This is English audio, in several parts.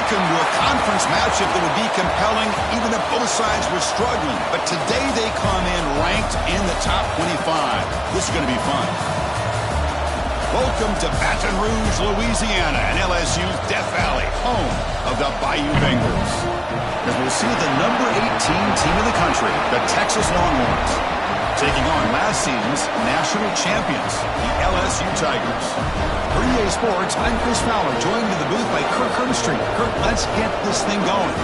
looking to a conference matchup that would be compelling even if both sides were struggling. But today they come in ranked in the top 25. This is going to be fun. Welcome to Baton Rouge, Louisiana, and LSU's Death Valley, home of the Bayou Bengals. As we'll see the number 18 team in the country, the Texas Longhorns, taking on last season's national champions, the LSU Tigers. For EA Sports, I'm Chris Fowler, joined in the booth by Kirk Herbstreit. Kirk, let's get this thing going.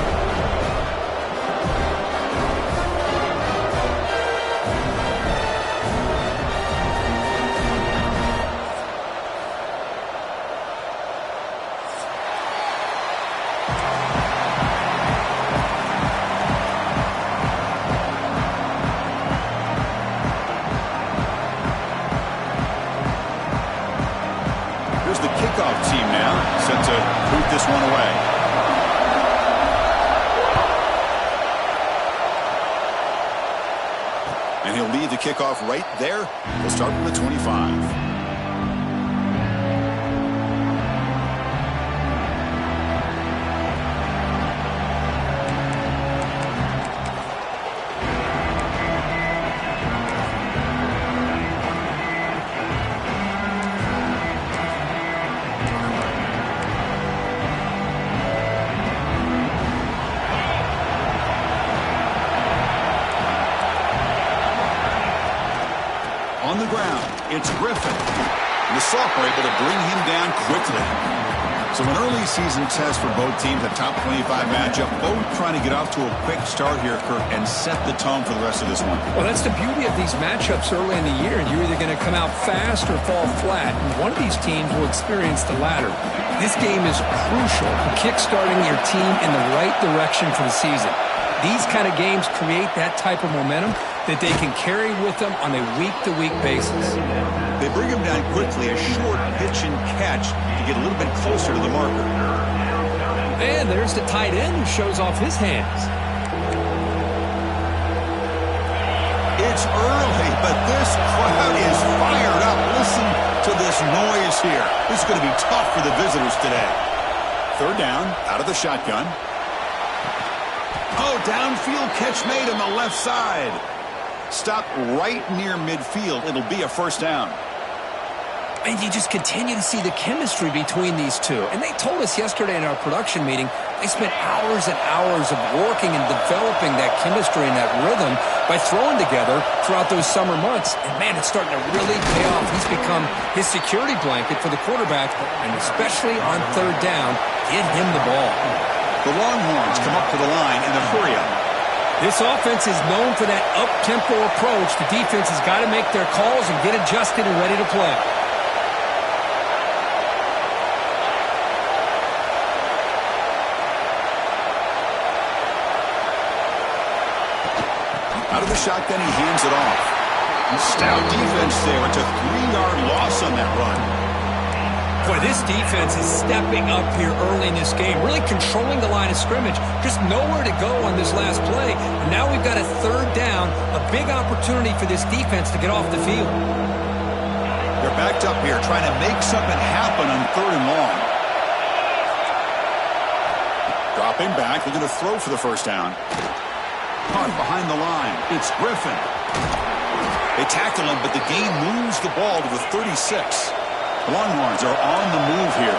Team now set to boot this one away. And he'll lead the kickoff right there. He'll start from the 25. On the ground, it's Griffin. And the sophomore able to bring him down quickly. So an early season test for both teams, a top 25 matchup. Both trying to get off to a quick start here, Kirk, and set the tone for the rest of this one. Well, that's the beauty of these matchups early in the year. You're either going to come out fast or fall flat. And one of these teams will experience the latter. This game is crucial for kickstarting your team in the right direction for the season. These kind of games create that type of momentum that they can carry with them on a week-to-week basis. They bring him down quickly, a short pitch and catch to get a little bit closer to the marker. And there's the tight end who shows off his hands. It's early, but this crowd is fired up. Listen to this noise here. This is going to be tough for the visitors today. Third down, out of the shotgun. Oh, downfield catch made on the left side. Stop right near midfield. It'll be a first down. And you just continue to see the chemistry between these two. And they told us yesterday in our production meeting, they spent hours and hours of working and developing that chemistry and that rhythm by throwing together throughout those summer months. And, man, it's starting to really pay off. He's become his security blanket for the quarterback, and especially on third down, get him the ball. The Longhorns come up to the line in a hurry-up. This offense is known for that up-tempo approach. The defense has got to make their calls and get adjusted and ready to play. Out of the shotgun, he hands it off. Stout defense there. It's a 3-yard loss on that run. Boy, this defense is stepping up here early in this game, really controlling the line of scrimmage. Just nowhere to go on this last play. And now we've got a third down, a big opportunity for this defense to get off the field. They're backed up here trying to make something happen on third and long. Dropping back, looking to throw for the first down. Caught behind the line. It's Griffin. They tackle him, but the game moves the ball to the 36. The Longhorns are on the move here.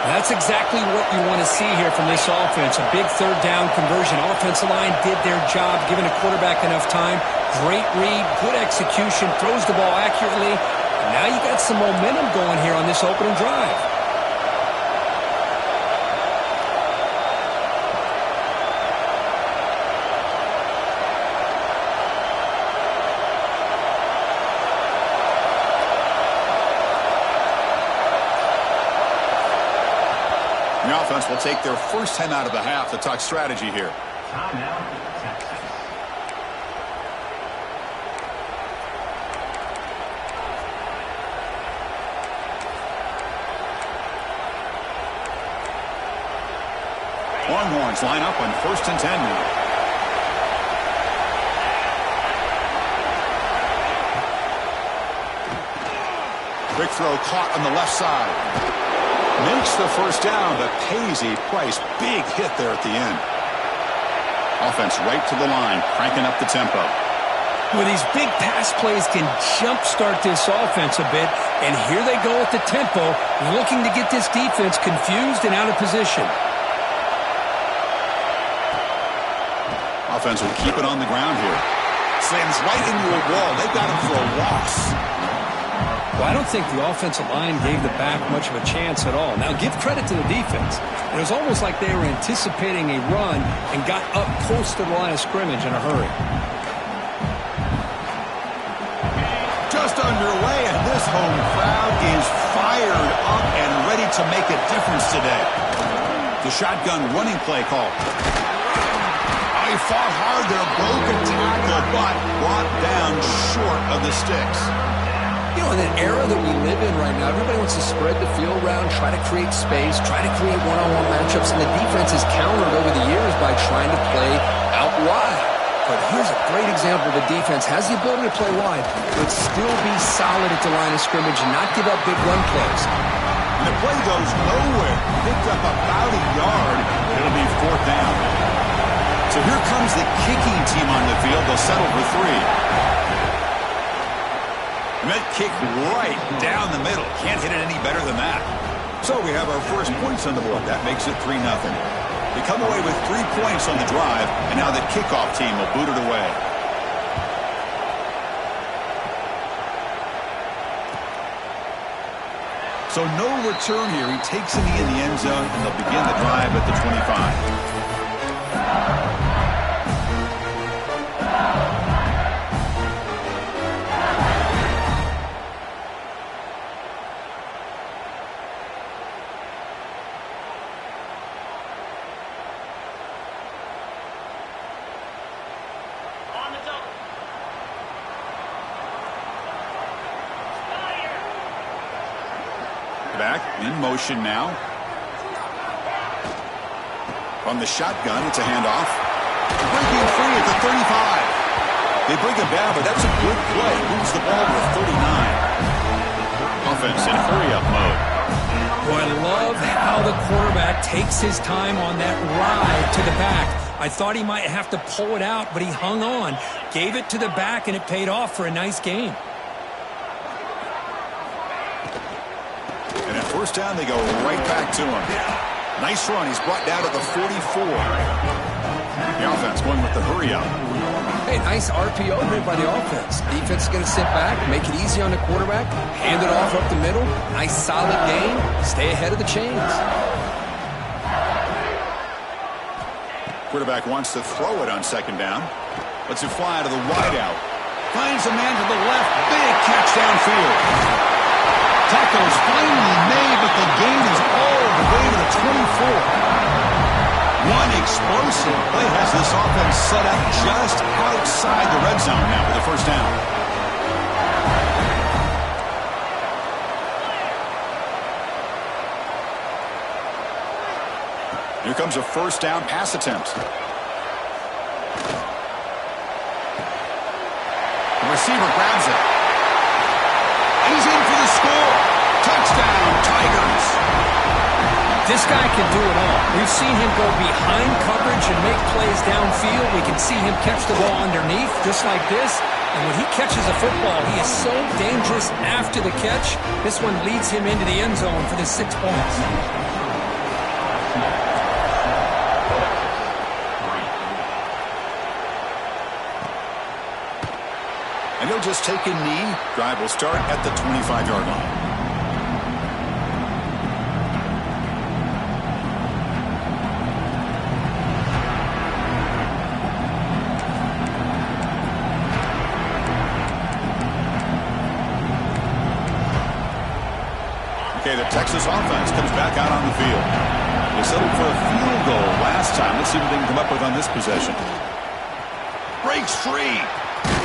That's exactly what you want to see here from this offense. A big third down conversion. Offensive line did their job, giving a quarterback enough time. Great read, good execution, throws the ball accurately. And now you got some momentum going here on this opening drive. The offense will take their first time out of the half to talk strategy here. Longhorns line up on 1st and 10 now. Quick throw caught on the left side. Makes the first down, but pays a price. Big hit there at the end. Offense right to the line, cranking up the tempo. Well, these big pass plays can jumpstart this offense a bit, and here they go at the tempo, looking to get this defense confused and out of position. Offense will keep it on the ground here. Slams right into a wall. They got him for a loss. Well, I don't think the offensive line gave the back much of a chance at all. Now, give credit to the defense. It was almost like they were anticipating a run and got up close to the line of scrimmage in a hurry. Just underway, and this home crowd is fired up and ready to make a difference today. The shotgun running play call. He fought hard there, broke a tackle, but brought down short of the sticks. You know, in an era that we live in right now, everybody wants to spread the field around, try to create space, try to create one-on-one matchups, and the defense has countered over the years by trying to play out wide. But here's a great example of a defense has the ability to play wide, but still be solid at the line of scrimmage and not give up big run plays. And the play goes nowhere. Picked up about a yard. It'll be fourth down. So here comes the kicking team on the field. They'll settle for 3. And that kick right down the middle. Can't hit it any better than that. So we have our first points on the board. That makes it 3-0. They come away with 3 points on the drive, and now the kickoff team will boot it away. So no return here. He takes a knee in the end zone, and they'll begin the drive at the 25. Back in motion now. From the shotgun, it's a handoff. Breaking free at the 35. They bring him down, but that's a good play. Moves the ball to 39. Offense in hurry-up mode. Boy, I love how the quarterback takes his time on that ride to the back. I thought he might have to pull it out, but he hung on, gave it to the back, and it paid off for a nice gain. First down, they go right back to him. Nice run. He's brought down at the 44. The offense going with the hurry-up. Hey, nice RPO made by the offense. Defense is going to sit back, make it easy on the quarterback, hand it off up the middle. Nice solid gain. Stay ahead of the chains. Quarterback wants to throw it on second down. Lets it fly to the wideout. Finds a man to the left. Big catch downfield. Tackle is finally made, but the gain is all the way to the 24. One explosive play has this offense set up just outside the red zone now for the first down. Here comes a first down pass attempt. The receiver grabs it. He's in for the score. Touchdown, Tigers. This guy can do it all. We've seen him go behind coverage and make plays downfield. We can see him catch the ball underneath, just like this. And when he catches a football, he is so dangerous after the catch. This one leads him into the end zone for the 6 points. And he'll just take a knee. Drive will start at the 25-yard line. Okay, the Texas offense comes back out on the field. They settled for a field goal last time. Let's see what they can come up with on this possession. Breaks free.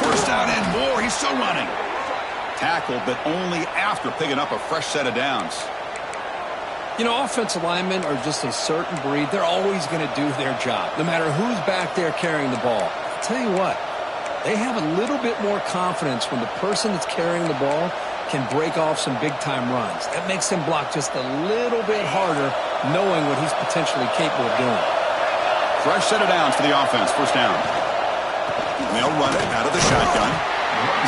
First down and more. He's still running. Tackled, but only after picking up a fresh set of downs. You know, offensive linemen are just a certain breed. They're always going to do their job, no matter who's back there carrying the ball. I'll tell you what, they have a little bit more confidence when the person that's carrying the ball can break off some big-time runs. That makes him block just a little bit harder, knowing what he's potentially capable of doing. Fresh set of downs for the offense. First down. And they'll run it out of the shotgun.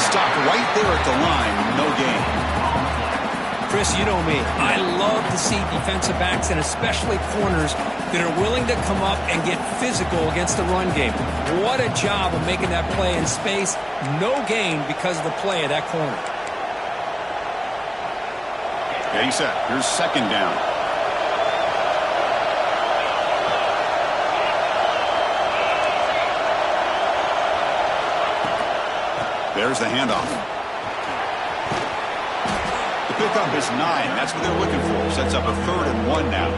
Stopped right there at the line. No gain. Chris, you know me. I love to see defensive backs and especially corners that are willing to come up and get physical against the run game. What a job of making that play in space. No gain because of the play of that corner. Getting set. Here's second down. There's the handoff. The pickup is 9. That's what they're looking for. Sets up a 3rd and 1 now.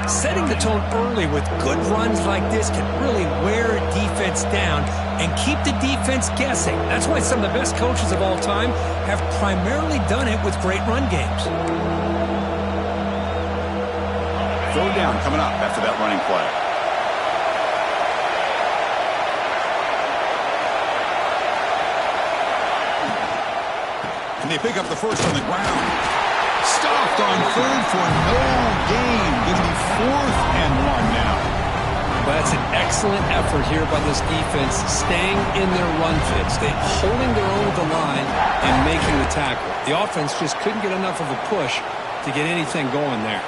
Setting the tone early with good runs like this can really wear a defense down and keep the defense guessing. That's why some of the best coaches of all time have primarily done it with great run games. 3rd down coming up after that running play. And they pick up the first on the ground. Stopped on 3rd for no gain. Going to be 4th and 1 now. But that's an excellent effort here by this defense, staying in their run fits. They holding their own with the line and making the tackle. The offense just couldn't get enough of a push to get anything going there.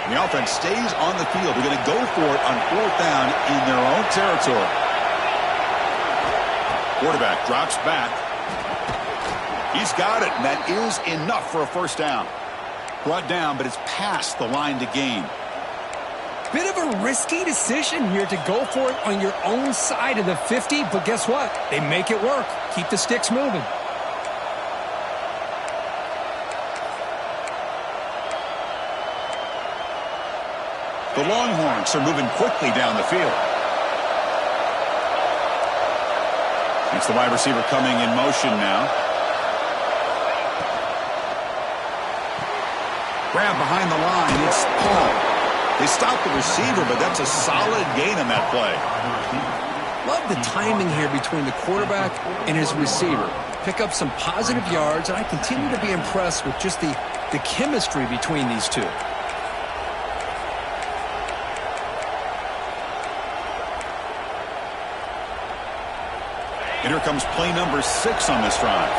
And the offense stays on the field. They're going to go for it on 4th down in their own territory. Quarterback drops back. He's got it, and that is enough for a first down. Brought down, but it's past the line to gain. Bit of a risky decision here to go for it on your own side of the 50, but guess what? They make it work. Keep the sticks moving. The Longhorns are moving quickly down the field. It's the wide receiver coming in motion now. Grab behind the line. It's Paul. They stopped the receiver, but that's a solid gain on that play. Love the timing here between the quarterback and his receiver. Pick up some positive yards, and I continue to be impressed with just the chemistry between these two. And here comes play number 6 on this drive.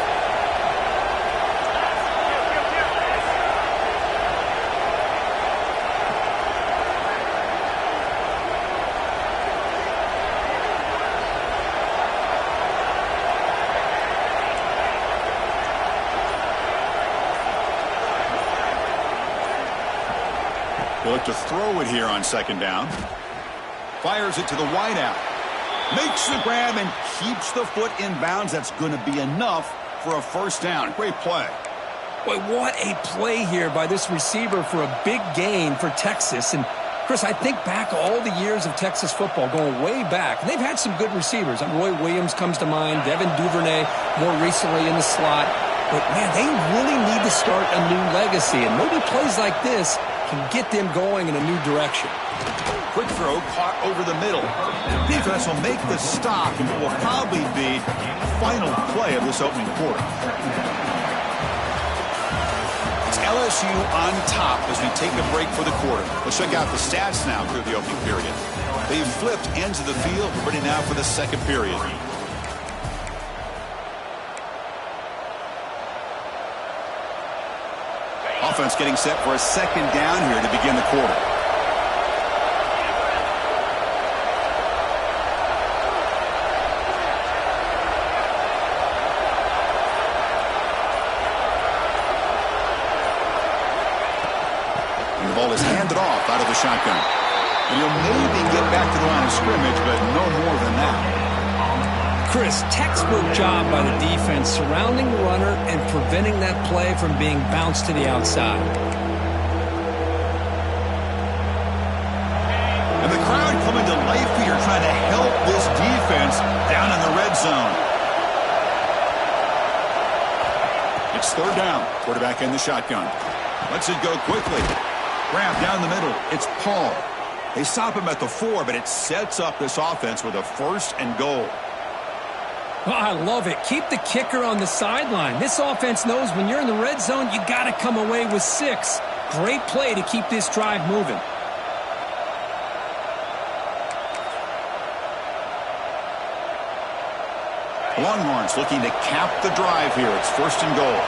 They look to throw it here on second down. Fires it to the wideout. Makes the grab and keeps the foot in bounds. That's going to be enough for a first down. Great play. Boy, what a play here by this receiver for a big gain for Texas. And, Chris, I think back all the years of Texas football, going way back. They've had some good receivers. Roy Williams comes to mind, Devin Duvernay more recently in the slot. But, man, they really need to start a new legacy. And maybe plays like this can get them going in a new direction. Quick throw caught over the middle. Defense will make the stop, and it will probably be the final play of this opening quarter. It's LSU on top as we take a break for the quarter. Let's check out the stats now through the opening period. They've flipped ends of the field, ready now for the second period. Offense getting set for a second down here to begin the quarter. And the ball is handed off out of the shotgun. And he'll maybe get back to the line of scrimmage, but no more than that. Chris, textbook job by the defense surrounding the runner and preventing that play from being bounced to the outside. And the crowd coming to life here, trying to help this defense down in the red zone. It's third down. Quarterback in the shotgun. Lets it go quickly. Grab down the middle. It's Paul. They stop him at the 4, but it sets up this offense with a 1st and goal. Oh, I love it. Keep the kicker on the sideline. This offense knows when you're in the red zone, you got to come away with 6. Great play to keep this drive moving. Longhorns looking to cap the drive here. It's 1st and goal.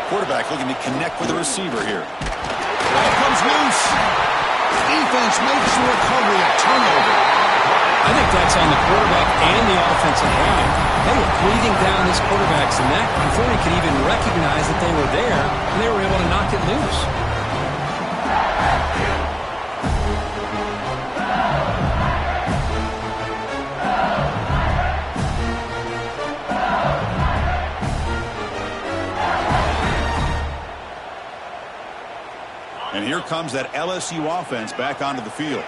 Quarterback looking to connect with the receiver here. Ball comes loose. Defense makes the recovery a turnover. I think that's on the quarterback and the offensive line. They were breathing down this quarterback's neck before he could even recognize that they were there, and they were able to knock it loose. And here comes that LSU offense back onto the field.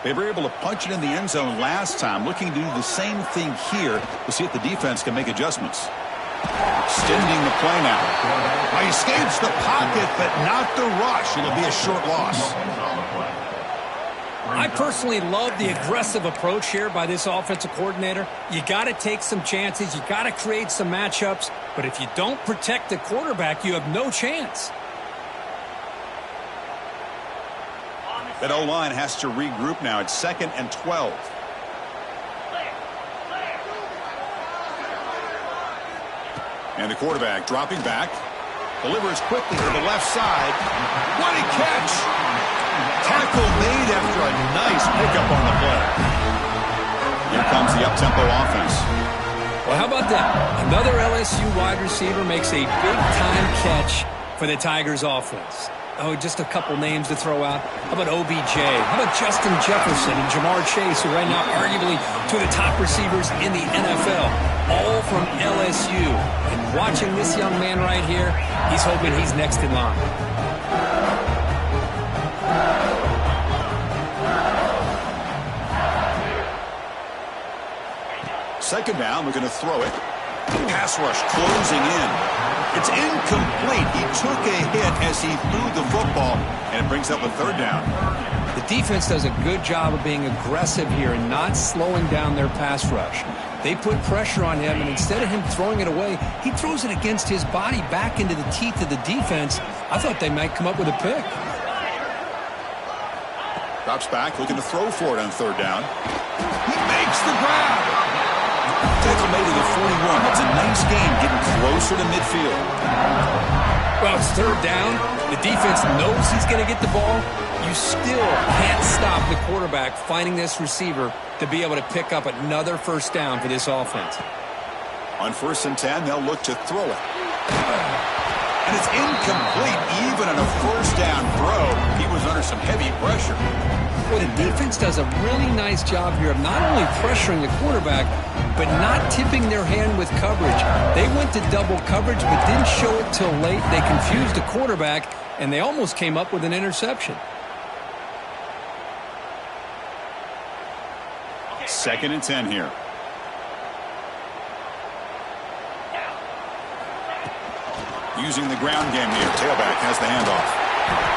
They were able to punch it in the end zone last time, looking to do the same thing here to see if the defense can make adjustments. Extending the play now. He escapes the pocket, but not the rush. It'll be a short loss. I personally love the aggressive approach here by this offensive coordinator. You got to take some chances. You got to create some matchups. But if you don't protect the quarterback, you have no chance. That O-line has to regroup now. It's 2nd and 12. And the quarterback dropping back. Delivers quickly to the left side. What a catch! Tackle made after a nice pickup on the play. Here comes the up-tempo offense. Well, how about that? Another LSU wide receiver makes a big-time catch for the Tigers offense. Oh, just a couple names to throw out. How about OBJ? How about Justin Jefferson and Jamar Chase, who right now arguably two of the top receivers in the NFL, all from LSU. And watching this young man right here, he's hoping he's next in line. Second down, we're going to throw it. Pass rush closing in. It's incomplete. He took a hit as he threw the football, and it brings up a 3rd down. The defense does a good job of being aggressive here and not slowing down their pass rush. They put pressure on him, and instead of him throwing it away, he throws it against his body back into the teeth of the defense. I thought they might come up with a pick. Drops back, looking to throw for it on 3rd down. He makes the grab. Tackle made to the 41. That's a nice game, getting closer to midfield. Well, it's 3rd down. The defense knows he's going to get the ball. You still can't stop the quarterback finding this receiver to be able to pick up another 1st down for this offense. On 1st and 10, they'll look to throw it. And it's incomplete. Even on a 1st down throw, he was under some heavy pressure. Well, the defense does a really nice job here of not only pressuring the quarterback, but not tipping their hand with coverage. They went to double coverage, but didn't show it till late. They confused the quarterback, and they almost came up with an interception. 2nd and 10 here. Using the ground game here. Tailback has the handoff.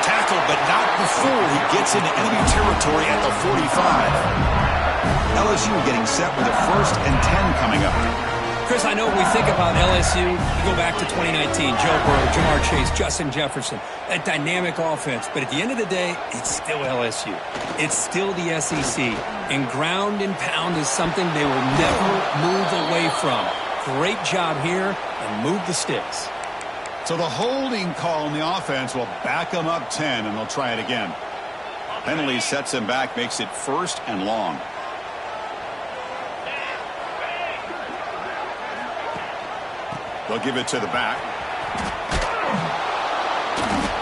Tackle, but not before he gets into enemy territory at the 45. LSU getting set with a 1st and 10 coming up. Chris, I know when we think about LSU, you go back to 2019, Joe Burrow, Jamar Chase, Justin Jefferson, that dynamic offense. But at the end of the day, it's still LSU. It's still the SEC. And ground and pound is something they will never move away from. Great job here, and move the sticks. So the holding call on the offense will back them up 10, and they'll try it again. Penalty sets him back, makes it 1st and long. They'll give it to the back.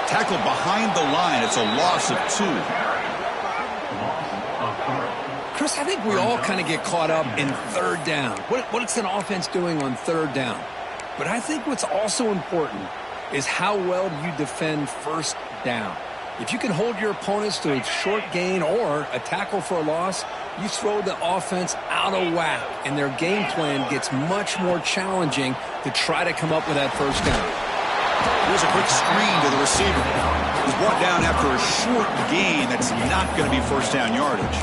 Tackle behind the line. It's a loss of 2. Chris, I think we all kind of get caught up in 3rd down. What's an offense doing on 3rd down? But I think what's also important is how well you defend 1st down. If you can hold your opponents to a short gain or a tackle for a loss, you throw the offense out of whack, and their game plan gets much more challenging to try to come up with that 1st down. Here's a quick screen to the receiver. He's brought down after a short gain. That's not going to be first down yardage.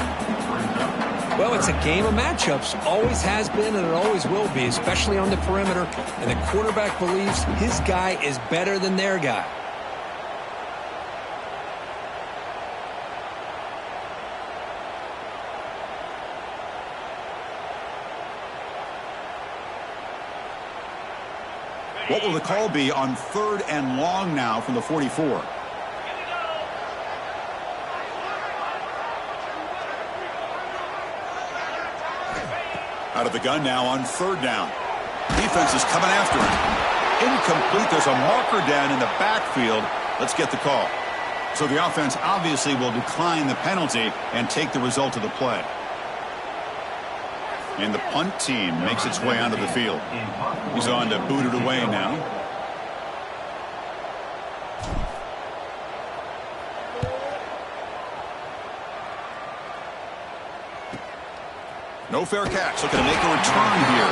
Well, it's a game of matchups. Always has been and it always will be, especially on the perimeter. And the quarterback believes his guy is better than their guy. What will the call be on 3rd and long now from the 44? Out of the gun now on 3rd down. Defense is coming after him. Incomplete. There's a marker down in the backfield. Let's get the call. So the offense obviously will decline the penalty and take the result of the play. And the punt team makes its way onto the field. He's on to boot it away now. No fair catch. Looking to make a return here.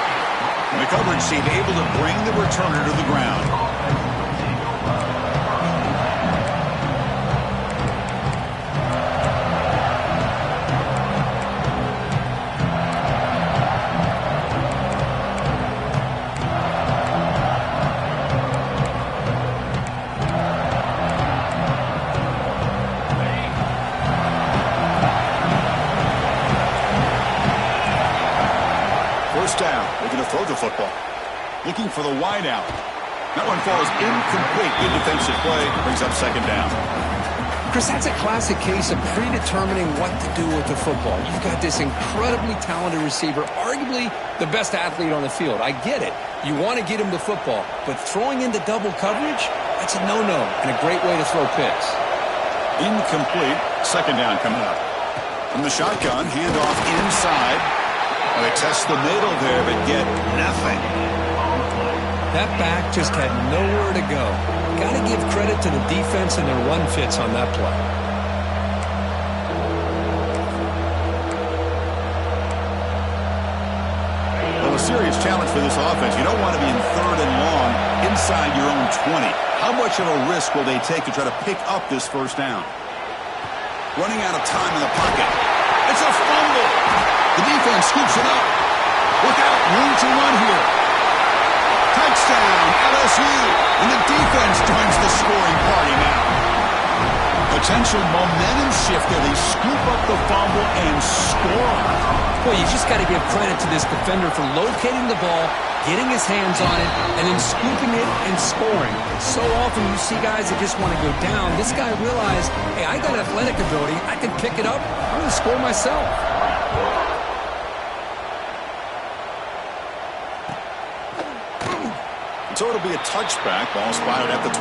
And the coverage team able to bring the returner to the ground. Down. They're going to throw the football. Looking for the wide out. That one falls incomplete. Good defensive play. Brings up 2nd down. Chris, that's a classic case of predetermining what to do with the football. You've got this incredibly talented receiver, arguably the best athlete on the field. I get it. You want to get him the football, but throwing into double coverage, that's a no-no and a great way to throw picks. Incomplete. 2nd down coming up. From the shotgun, handoff inside. They test the middle there, but get nothing. That back just had nowhere to go. Got to give credit to the defense and their run fits on that play. Well, a serious challenge for this offense. You don't want to be in 3rd and long inside your own 20. How much of a risk will they take to try to pick up this 1st down? Running out of time in the pocket. It's a fumble. The defense scoops it up. Look out, room to run here. Touchdown, LSU. And the defense joins the scoring party now. Potential momentum shift there. They scoop up the fumble and score. Well, you just got to give credit to this defender for locating the ball, getting his hands on it, and then scooping it and scoring. So often you see guys that just want to go down. This guy realized, hey, I got athletic ability. I can pick it up. I'm going to score myself. So it'll be a touchback. Ball spotted at the 25.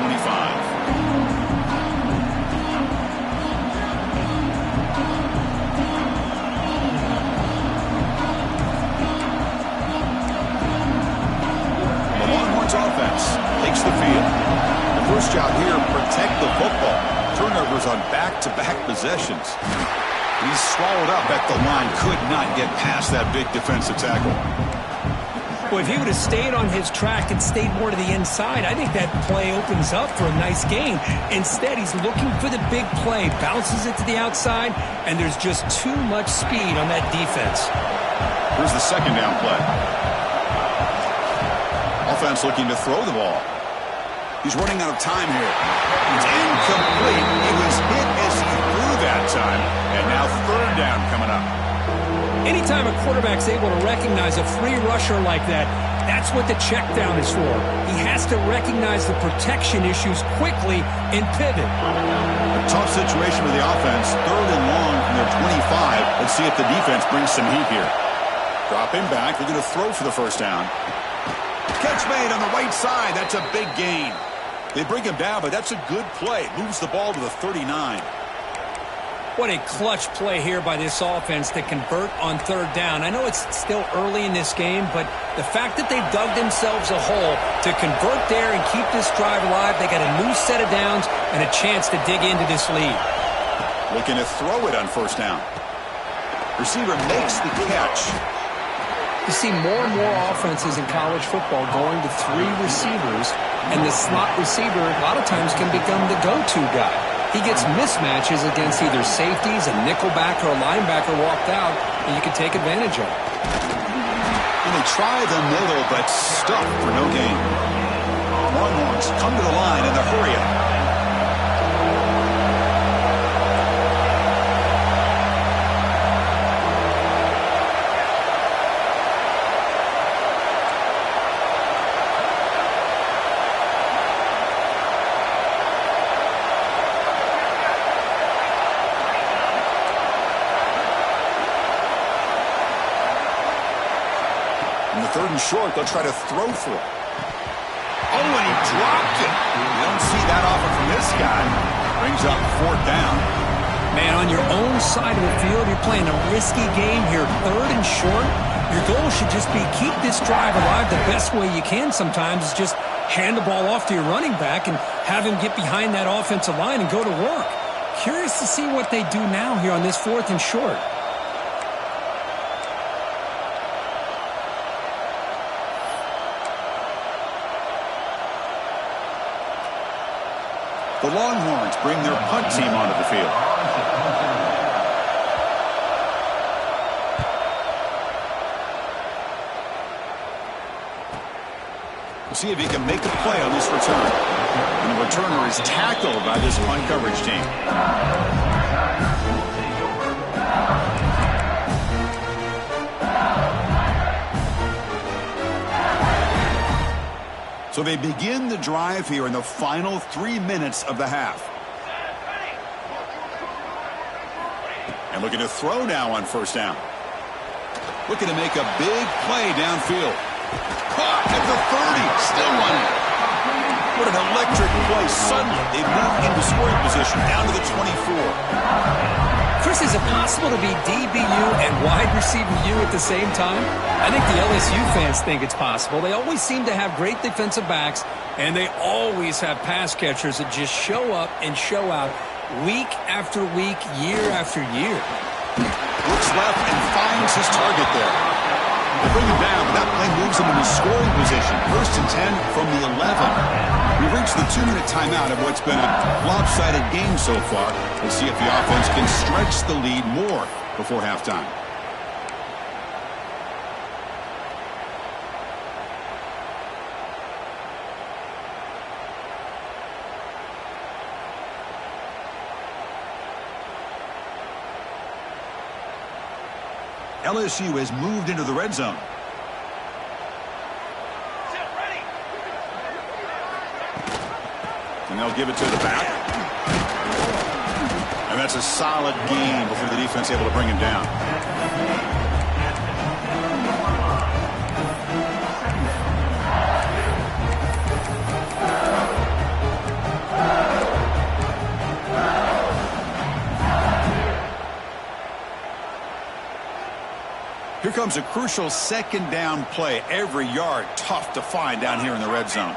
The Longhorns offense takes the field. The first job here, protect the football. Turnovers on back-to-back possessions. He's swallowed up at the line. Could not get past that big defensive tackle. Well, if he would have stayed on his track and stayed more to the inside, I think that play opens up for a nice gain. Instead, he's looking for the big play, bounces it to the outside, and there's just too much speed on that defense. Here's the 2nd down play. Offense looking to throw the ball. He's running out of time here. It's incomplete. He was hit as he threw that time, and now 3rd down coming up. Anytime a quarterback's able to recognize a free rusher like that, that's what the check down is for. He has to recognize the protection issues quickly and pivot. A tough situation for the offense. 3rd and long from their 25. Let's see if the defense brings some heat here. Drop him back. They're going to throw for the 1st down. Catch made on the right side. That's a big gain. They bring him down, but that's a good play. Moves the ball to the 39. What a clutch play here by this offense to convert on 3rd down. I know it's still early in this game, but the fact that they've dug themselves a hole to convert there and keep this drive alive, they got a new set of downs and a chance to dig into this lead. Looking to throw it on 1st down. Receiver makes the catch. You see more and more offenses in college football going to 3 receivers, and the slot receiver a lot of times can become the go-to guy. He gets mismatches against either safeties, a nickelback, or a linebacker walked out, and you can take advantage of it. And they try the middle, but stuffed for no gain. Longhorns come to the line in the hurry-up. Third and short, they'll try to throw for it. Oh, and he dropped it. You don't see that often from this guy. Brings up 4th down. Man, on your own side of the field, you're playing a risky game here. 3rd and short, your goal should just be keep this drive alive the best way you can sometimes is just hand the ball off to your running back and have him get behind that offensive line and go to work. Curious to see what they do now here on this 4th and short. The Longhorns bring their punt team onto the field. We'll see if he can make a play on this return. And the returner is tackled by this punt coverage team. So they begin the drive here in the final 3 minutes of the half. And looking to throw now on 1st down. Looking to make a big play downfield. Caught at the 30, still running. What an electric play. Suddenly they move into scoring position down to the 24. Chris, is it possible to be DBU and wide receiver U at the same time? I think the LSU fans think it's possible. They always seem to have great defensive backs, and they always have pass catchers that just show up and show out week after week, year after year. Looks left and finds his target there. They bring him down, but that play moves him into scoring position. 1st and 10 from the 11. We've reached the 2-minute timeout of what's been a lopsided game so far. We'll see if the offense can stretch the lead more before halftime. LSU has moved into the red zone. And they'll give it to the back. And that's a solid gain before the defense able to bring him down. Here comes a crucial 2nd down play. Every yard tough to find down here in the red zone.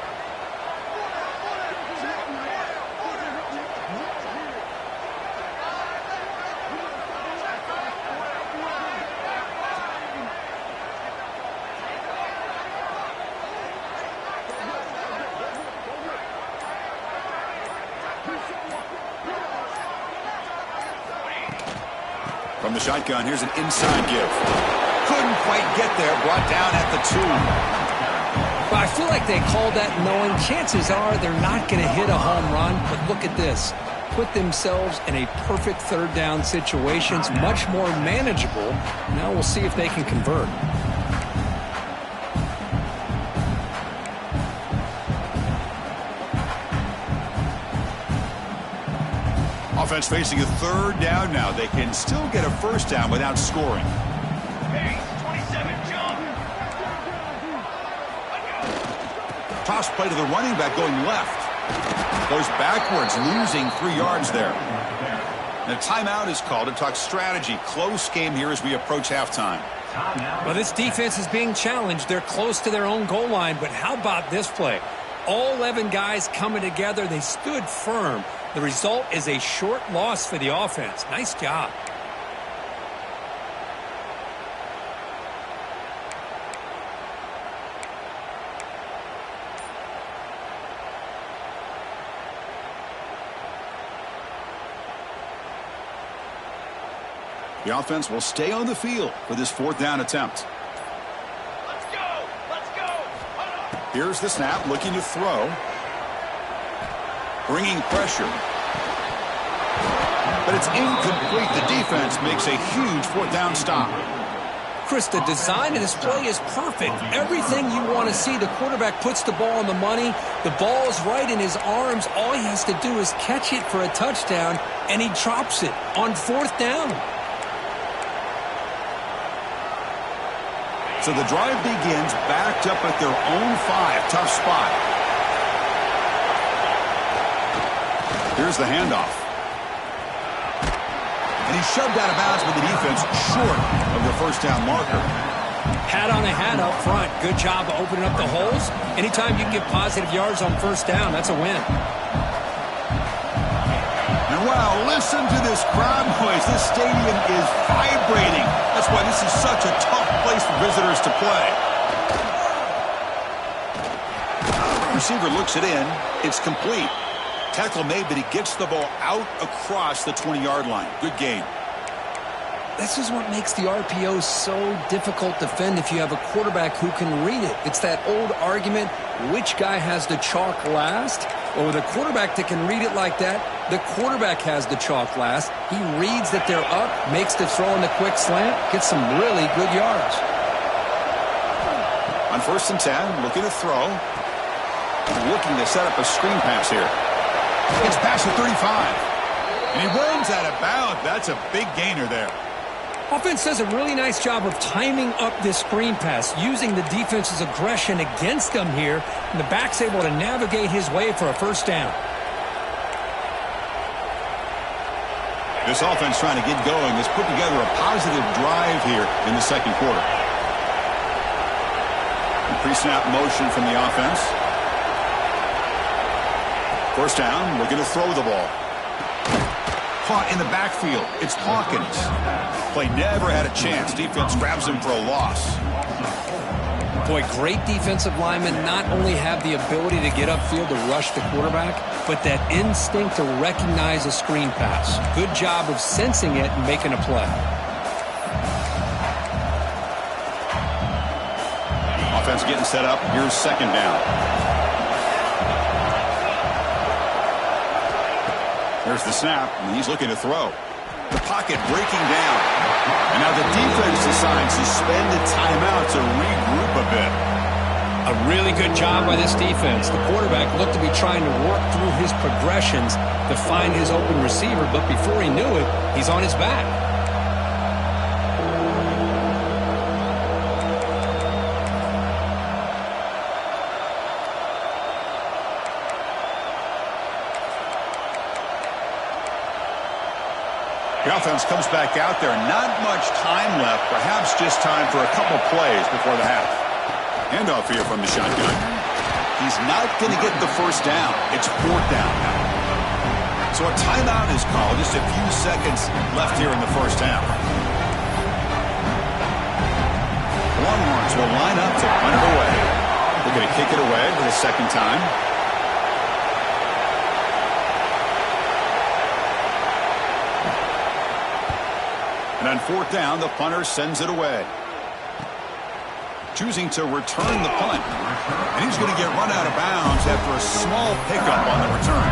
From the shotgun, here's an inside give. Couldn't quite get there, brought down at the 2. But I feel like they called that knowing chances are they're not going to hit a home run. But look at this. Put themselves in a perfect 3rd down situations, much more manageable. Now we'll see if they can convert. Offense facing a 3rd down now. They can still get a 1st down without scoring. Toss play to the running back going left. Goes backwards, losing 3 yards there. And a timeout is called to talk strategy. Close game here as we approach halftime. Well, this defense is being challenged. They're close to their own goal line, but how about this play? All 11 guys coming together. They stood firm. The result is a short loss for the offense. Nice job. The offense will stay on the field for this 4th down attempt. Let's go! Let's go! Here's the snap, looking to throw. Bringing pressure. But it's incomplete. The defense makes a huge 4th down stop. Chris, the design of this play is perfect. Everything you want to see. The quarterback puts the ball on the money. The ball is right in his arms. All he has to do is catch it for a touchdown, and he drops it on 4th down. So the drive begins backed up at their own 5. Tough spot. Here's the handoff. And he's shoved out of bounds with the defense short of the 1st down marker. Hat on a hat up front. Good job of opening up the holes. Anytime you can get positive yards on 1st down, that's a win. And wow, listen to this crowd noise. This stadium is vibrating. That's why this is such a tough place for visitors to play. Receiver looks it in. It's complete. Tackle made, but he gets the ball out across the 20-yard line. Good game. This is what makes the RPO so difficult to defend if you have a quarterback who can read it. It's that old argument, which guy has the chalk last? Well, with a quarterback that can read it like that, the quarterback has the chalk last. He reads that they're up, makes the throw in the quick slant, gets some really good yards. On 1st and 10, looking to throw. Looking to set up a screen pass here. It's past the 35. And he runs out of bounds. That's a big gainer there. Offense does a really nice job of timing up this screen pass, using the defense's aggression against them here, and the back's able to navigate his way for a 1st down. This offense trying to get going has put together a positive drive here in the 2nd quarter. Pre-snap motion from the offense. 1st down, looking to throw the ball. Caught in the backfield. It's Hawkins. Play never had a chance. Defense grabs him for a loss. Boy, great defensive linemen not only have the ability to get upfield to rush the quarterback, but that instinct to recognize a screen pass. Good job of sensing it and making a play. Offense getting set up. Here's 2nd down. There's the snap, and he's looking to throw. The pocket breaking down. And now the defense decides to spend a timeout to regroup a bit. A really good job by this defense. The quarterback looked to be trying to work through his progressions to find his open receiver, but before he knew it, he's on his back. The offense comes back out there. Not much time left. Perhaps just time for a couple plays before the half. Handoff here from the shotgun. He's not going to get the 1st down. It's 4th down now. So a timeout is called. Just a few seconds left here in the 1st half. Longhorns will line up to punt it away. They're going to kick it away for the 2nd time. And on 4th down, the punter sends it away. Choosing to return the punt. And he's going to get run out of bounds after a small pickup on the return.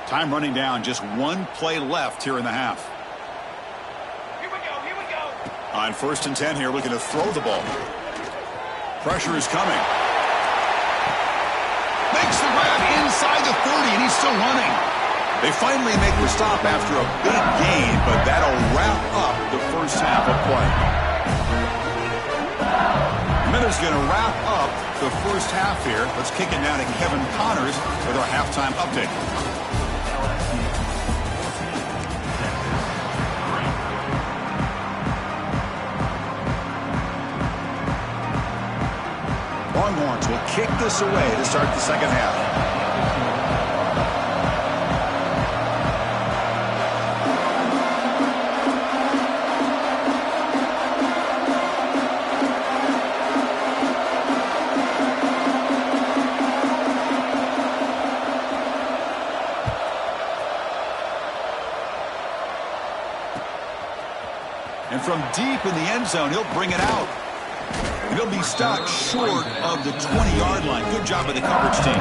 Time running down. Just 1 play left here in the half. On 1st and 10 here, looking to throw the ball. Pressure is coming. Makes the grab inside the 30, and he's still running. They finally make the stop after a big gain, but that'll wrap up the 1st half of play. Miller's going to wrap up the 1st half here. Let's kick it down to Kevin Connors with our halftime update. Longhorns will kick this away to start the 2nd half. from deep in the end zone. He'll bring it out. And he'll be stopped short of the 20-yard line. Good job by the coverage team.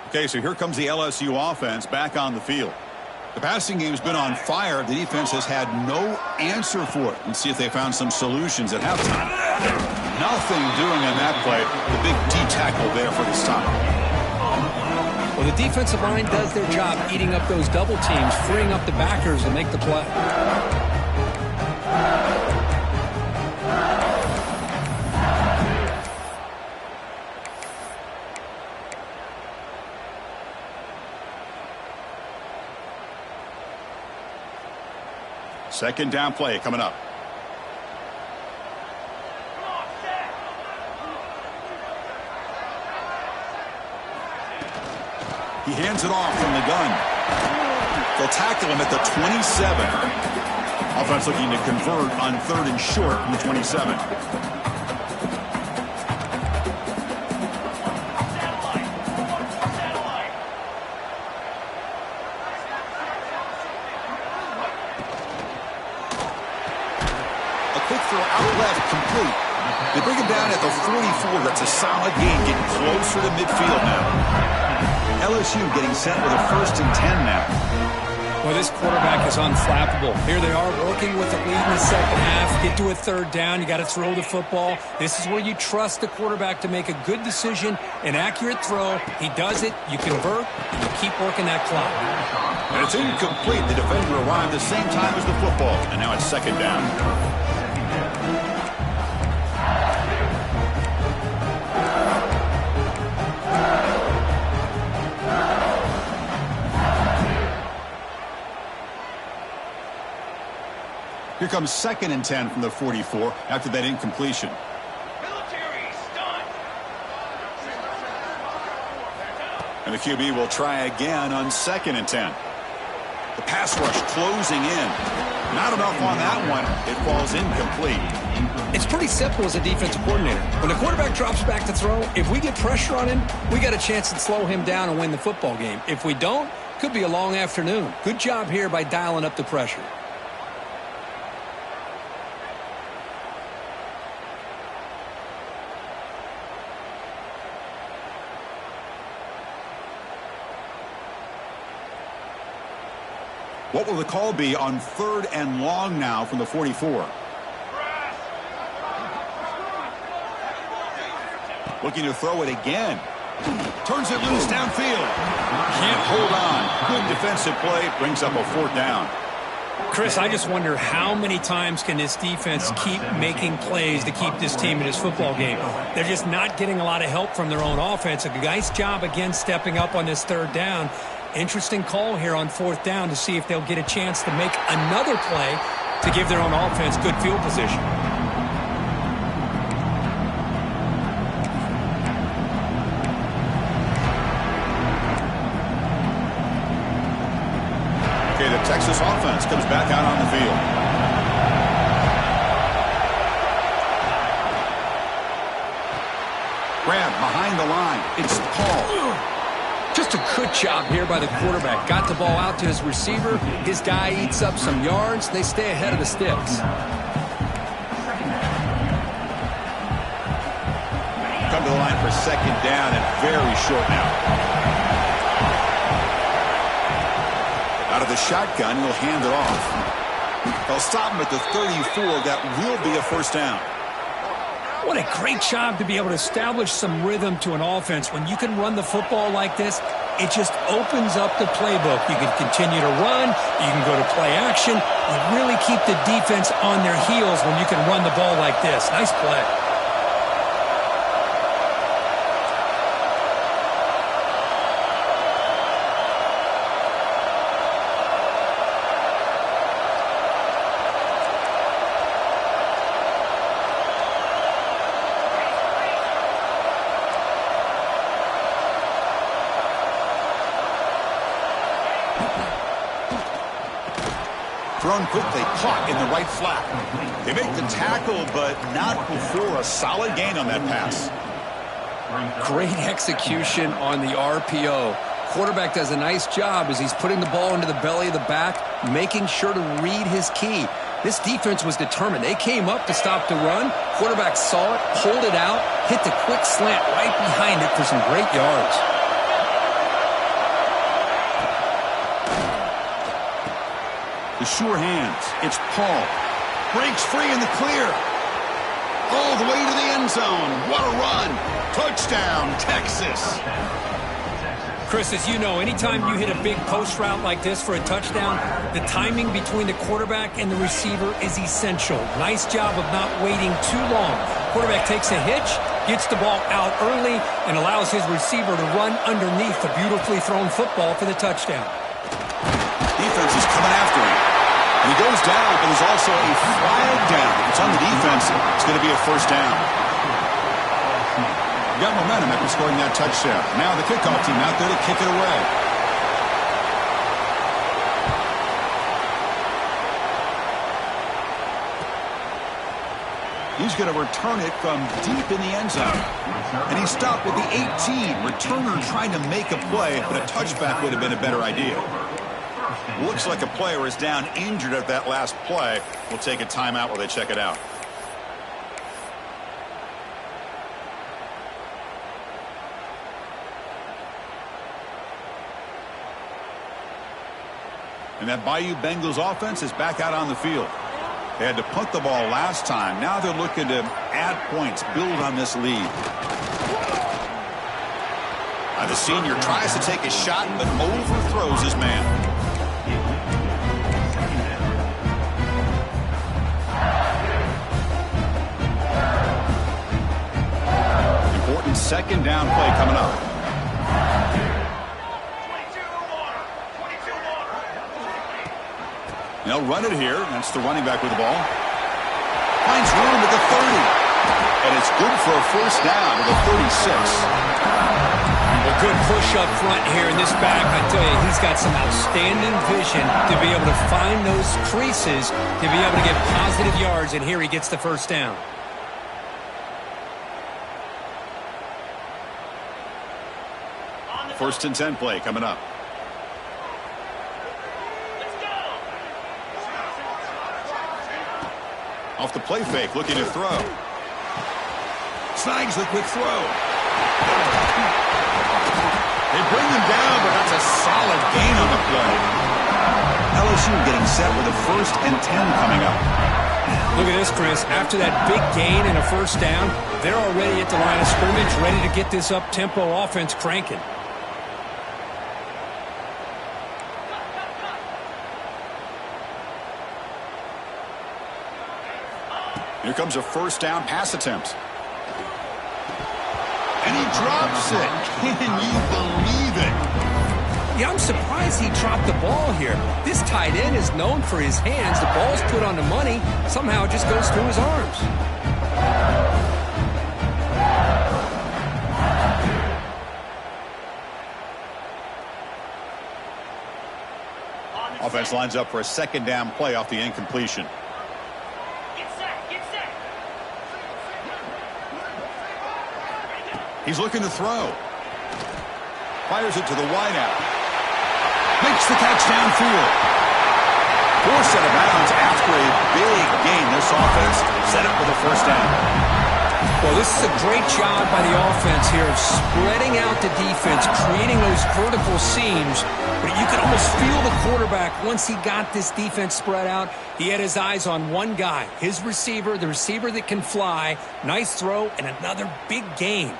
Okay, so here comes the LSU offense back on the field. The passing game's been on fire. The defense has had no answer for it. Let's see if they found some solutions at halftime. Nothing doing on that play. The big D tackle there for the stop. Well, the defensive line does their job eating up those double teams, freeing up the backers to make the play. Second down play coming up. He hands it off from the gun. They'll tackle him at the 27. Offense looking to convert on 3rd and short from the 27. Quick throw out left, complete. They bring him down at the 44. That's a solid gain, getting closer to midfield now. LSU getting set with a 1st and 10 now. Well, this quarterback is unflappable. Here they are working with the lead in the second half. Get to a 3rd down. You got to throw the football. This is where you trust the quarterback to make a good decision, an accurate throw. He does it. You convert, and you keep working that clock. And it's incomplete. The defender arrived the same time as the football, and now it's 2nd down. Here comes 2nd and 10 from the 44 after that incompletion. Military stunt. And the QB will try again on 2nd and 10. The pass rush closing in. Not enough on that one. It falls incomplete. It's pretty simple as a defensive coordinator. When the quarterback drops back to throw, if we get pressure on him, we got a chance to slow him down and win the football game. If we don't, could be a long afternoon. Good job here by dialing up the pressure. What will the call be on 3rd and long now from the 44? Looking to throw it again. Turns it loose downfield. Can't hold on. Good defensive play. Brings up a 4th down. Chris, I just wonder how many times can this defense keep making plays to keep this team in this football game. They're just not getting a lot of help from their own offense. A nice job again stepping up on this 3rd down. Interesting call here on 4th down to see if they'll get a chance to make another play to give their own offense good field position. Okay, the Texas offense comes back out on the field. Grab behind the line. It's Paul. Just a good job here by the quarterback. Got the ball out to his receiver. His guy eats up some yards. They stay ahead of the sticks. Come to the line for 2nd down and very short now. Out of the shotgun, he'll hand it off. They'll stop him at the 34. That will be a 1st down. What a great job to be able to establish some rhythm to an offense. When you can run the football like this, it just opens up the playbook. You can continue to run. You can go to play action. You really keep the defense on their heels when you can run the ball like this. Nice play. Thrown quickly, caught in the right flat. They make the tackle, but not before a solid gain on that pass. Great execution on the RPO. Quarterback does a nice job as he's putting the ball into the belly of the back, making sure to read his key. This defense was determined. They came up to stop the run. Quarterback saw it, pulled it out, hit the quick slant right behind it for some great yards. The sure hands. It's Paul. Breaks free in the clear. All the way to the end zone. What a run. Touchdown, Texas. Chris, as you know, anytime you hit a big post route like this for a touchdown, the timing between the quarterback and the receiver is essential. Nice job of not waiting too long. Quarterback takes a hitch, gets the ball out early, and allows his receiver to run underneath the beautifully thrown football for the touchdown. Defense is coming after him. And he goes down, but there's also a flag down. If it's on the defense, it's going to be a first down. Got momentum after scoring that touchdown. Now the kickoff team out there to kick it away. He's going to return it from deep in the end zone. And he stopped at the 18. Returner trying to make a play, but a touchback would have been a better idea. Looks like a player is down injured at that last play. We'll take a timeout while they check it out. And that Bayou Bengals offense is back out on the field. They had to punt the ball last time. Now they're looking to add points, build on this lead. The senior tries to take a shot, but overthrows his man. Important second down play coming up. They'll run it here. That's the running back with the ball. Finds room at the 30. And it's good for a first down at the 36. A good push up front here in this back. I tell you, he's got some outstanding vision to be able to find those creases, to be able to get positive yards, and here he gets the first down. First and 10 play coming up. Off the play fake, looking to throw. Snags the quick throw. They bring him down, but that's a solid gain on the play. LSU getting set with a first and 10 coming up. Look at this, Chris. After that big gain and a first down, they're already at the line of scrimmage, ready to get this up-tempo offense cranking. Here comes a first down pass attempt. And he drops it. Can you believe it? Yeah, I'm surprised he dropped the ball here. This tight end is known for his hands. The ball's put on the money. Somehow it just goes through his arms. Offense lines up for a second down play off the incompletion. He's looking to throw. Fires it to the wideout. Makes the catch downfield. Forced out of bounds after a big gain. This offense set up with a first down. Well, this is a great job by the offense here of spreading out the defense, creating those vertical seams. But you could almost feel the quarterback once he got this defense spread out. He had his eyes on one guy, his receiver, the receiver that can fly. Nice throw and another big gain.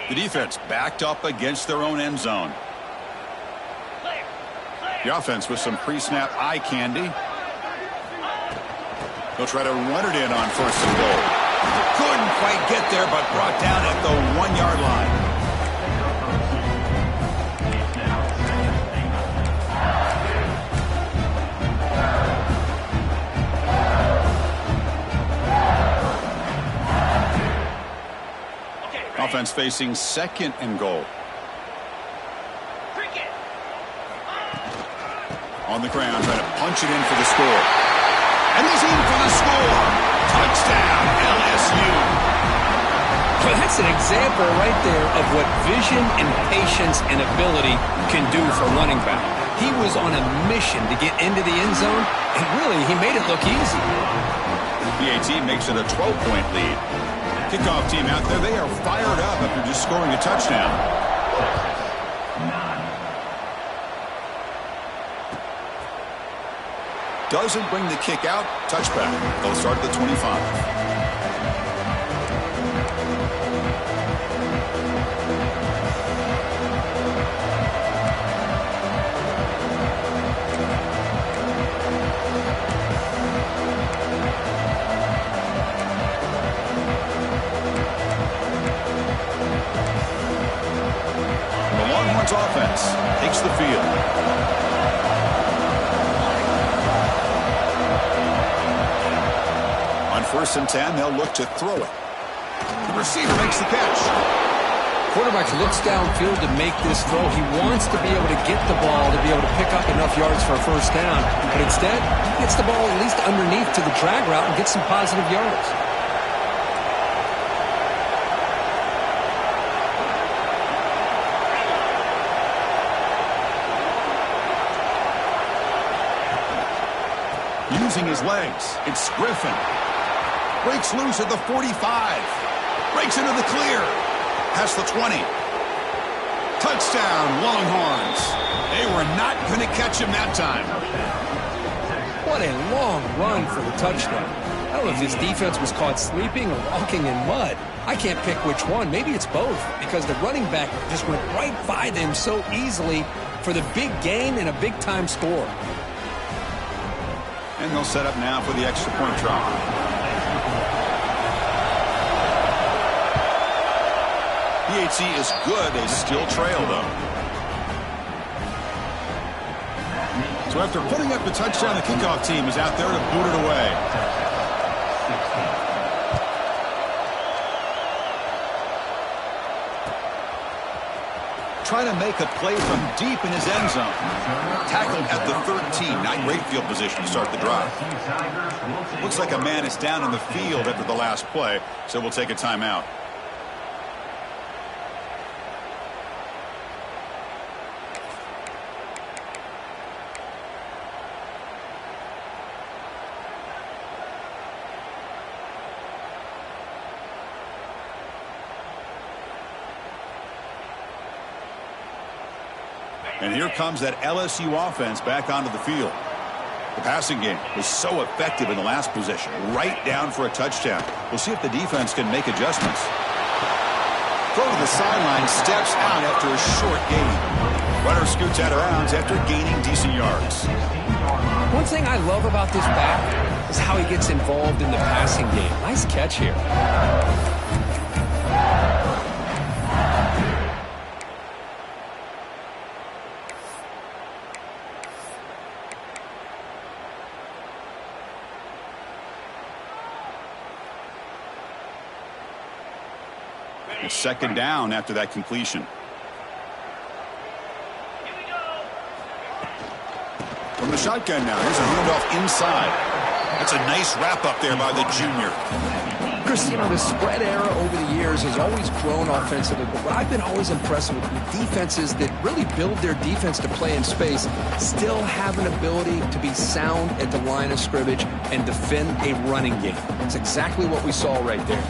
The defense backed up against their own end zone. The offense with some pre-snap eye candy. They'll try to run it in on first and goal. Couldn't quite get there, but brought down at the 1-yard line. Offense facing second and goal. On the ground, trying to punch it in for the score. And he's in for the score. Touchdown, LSU. Well, that's an example right there of what vision and patience and ability can do for running back. He was on a mission to get into the end zone, and really, he made it look easy. BAT makes it a 12-point lead. Kickoff team out there, they are fired up after just scoring a touchdown. Doesn't bring the kick out. Touchback. They'll start at the 25. Offense takes the field. On 1st and 10, they'll look to throw it. The receiver makes the catch. Quarterback looks downfield to make this throw. He wants to be able to get the ball to be able to pick up enough yards for a first down, but instead, he gets the ball at least underneath to the drag route and gets some positive yards. Using his legs, it's Griffin. Breaks loose at the 45. Breaks into the clear. Past the 20. Touchdown, Longhorns. They were not going to catch him that time. What a long run for the touchdown. I don't know if this defense was caught sleeping or walking in mud. I can't pick which one. Maybe it's both, because the running back just went right by them so easily for the big gain and a big-time score. And they'll set up now for the extra point try. BAT is good. They still trail, though. So after putting up the touchdown, the kickoff team is out there to boot it away. Trying to make a play from deep in his end zone. Tackled at the 13. Not great field position to start the drive. Looks like a man is down in the field after the last play, so we'll take a timeout. And here comes that LSU offense back onto the field. The passing game was so effective in the last possession, right down for a touchdown. We'll see if the defense can make adjustments. Throw to the sideline, steps out after a short gain. Runner scoots out of bounds after gaining decent yards. One thing I love about this back is how he gets involved in the passing game. Nice catch here. It's second down after that completion. From the shotgun now, here's a handoff inside. That's a nice wrap up there by the junior. Chris, you know, the spread era over the years has always grown offensively, but what I've been always impressed with defenses that really build their defense to play in space still have an ability to be sound at the line of scrimmage and defend a running game. That's exactly what we saw right there.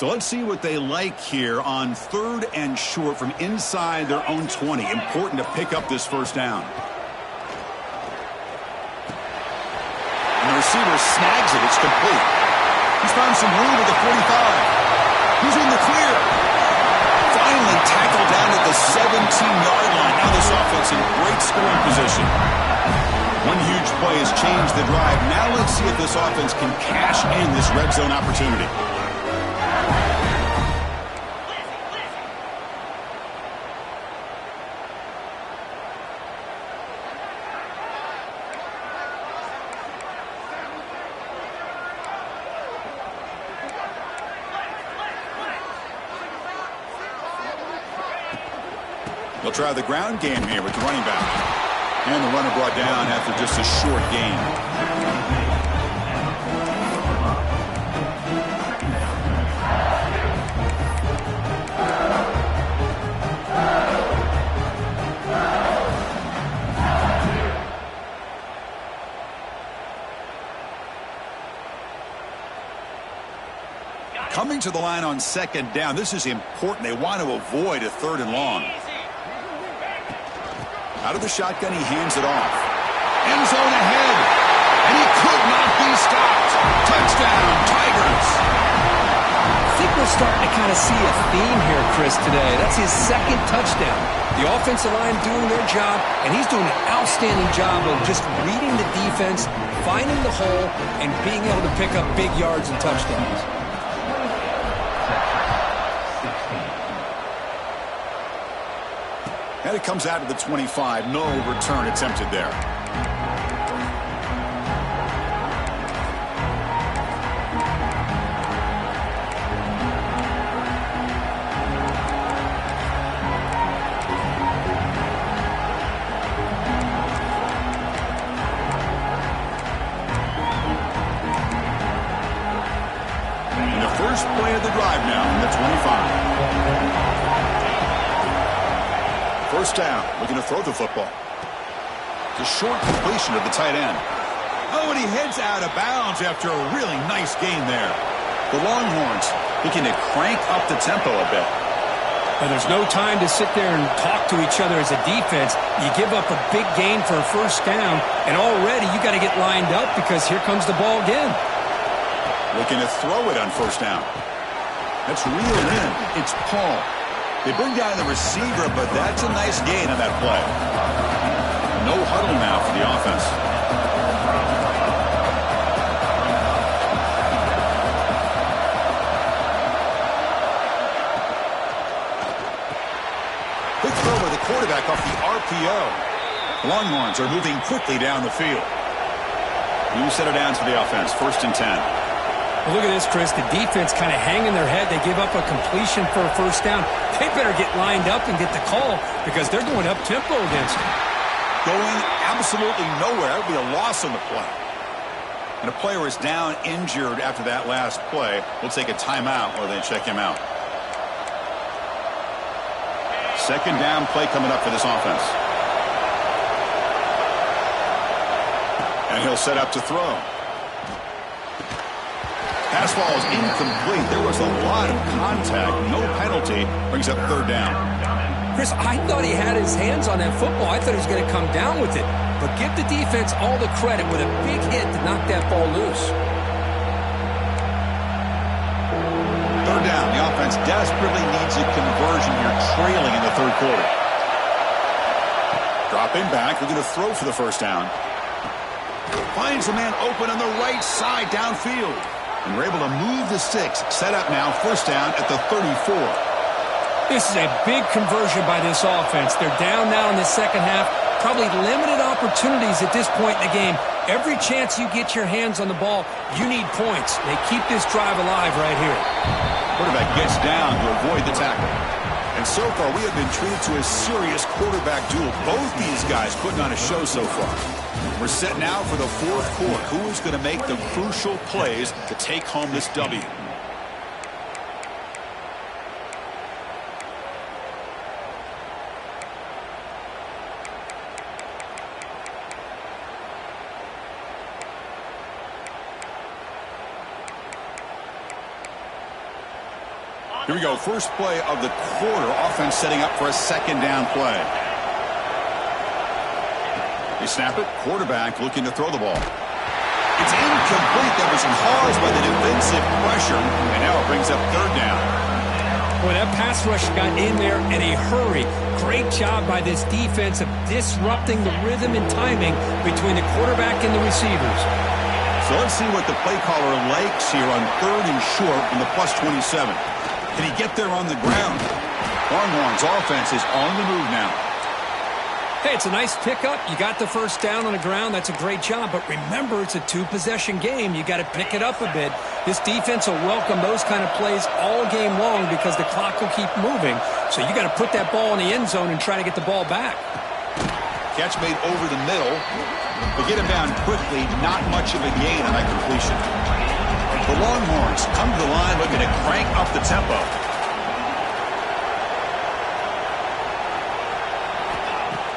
So let's see what they like here on 3rd and short from inside their own 20. Important to pick up this first down. And the receiver snags it. It's complete. He's found some room at the 45. He's in the clear. Finally tackled down at the 17-yard line. Now this offense in great scoring position. One huge play has changed the drive. Now let's see if this offense can cash in this red zone opportunity. They'll try the ground game here with the running back. And the runner brought down after just a short gain. Coming to the line on second down. This is important. They want to avoid a 3rd and long. Out of the shotgun, he hands it off. End zone ahead. And he could not be stopped. Touchdown, Tigers. I think we're starting to kind of see a theme here, Chris, today. That's his 2nd touchdown. The offensive line doing their job, and he's doing an outstanding job of just reading the defense, finding the hole, and being able to pick up big yards and touchdowns. And it comes out to the 25. No return attempted there. And the first play of the drive now in the 25. First down, looking to throw the football. It's a short completion of the tight end. Oh, and he heads out of bounds after a really nice gain there. The Longhorns looking to crank up the tempo a bit. And there's no time to sit there and talk to each other as a defense. You give up a big gain for a first down, and already you got to get lined up because here comes the ball again. Looking to throw it on first down. That's reeled in. It's Paul. They bring down the receiver, but that's a nice gain on that play. No huddle now for the offense. Quick throw by the quarterback off the RPO. Longhorns are moving quickly down the field. You settle down to the offense. 1st and 10. Well, look at this, Chris. The defense kind of hanging their head. They give up a completion for a first down. They better get lined up and get the call because they're going up-tempo against them. Going absolutely nowhere. That would be a loss on the play. And a player is down injured after that last play. We'll take a timeout or they check him out. Second down play coming up for this offense. And he'll set up to throw. Pass ball is incomplete. There was a lot of contact. No penalty. Brings up 3rd down. Chris, I thought he had his hands on that football. I thought he was going to come down with it. But give the defense all the credit with a big hit to knock that ball loose. 3rd down. The offense desperately needs a conversion here, trailing in the 3rd quarter. Dropping back. We're going to throw for the first down. Finds a man open on the right side downfield. And we're able to move the sticks. Set up now, first down at the 34. This is a big conversion by this offense. They're down now in the second half. Probably limited opportunities at this point in the game. Every chance you get your hands on the ball, you need points. They keep this drive alive right here. Quarterback gets down to avoid the tackle. And so far, we have been treated to a serious quarterback duel. Both these guys putting on a show so far. We're set now for the 4th quarter. Who is going to make the crucial plays to take home this W? Here we go. First play of the quarter. Offense setting up for a second down play. They snap it. Quarterback looking to throw the ball. It's incomplete. That was caused by the defensive pressure. And now it brings up 3rd down. Boy, that pass rush got in there in a hurry. Great job by this defense of disrupting the rhythm and timing between the quarterback and the receivers. So let's see what the play caller likes here on 3rd and short from the +27. Can he get there on the ground? Longhorns offense is on the move now. Hey, it's a nice pickup. You got the first down on the ground. That's a great job. But remember, it's a two-possession game. You got to pick it up a bit. This defense will welcome those kind of plays all game long because the clock will keep moving. So you got to put that ball in the end zone and try to get the ball back. Catch made over the middle. But get him down quickly. Not much of a gain on that completion. The Longhorns come to the line looking to crank up the tempo.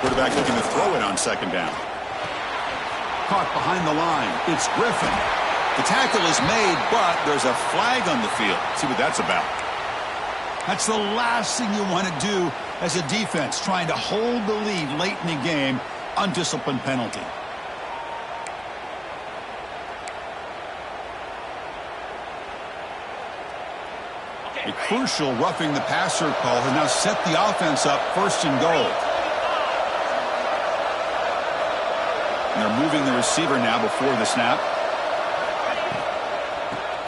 Quarterback looking to throw it on second down. Caught behind the line. It's Griffin. The tackle is made, but there's a flag on the field. See what that's about. That's the last thing you want to do as a defense, trying to hold the lead late in the game. Undisciplined penalty. A crucial roughing the passer call has now set the offense up first and goal. And they're moving the receiver now before the snap.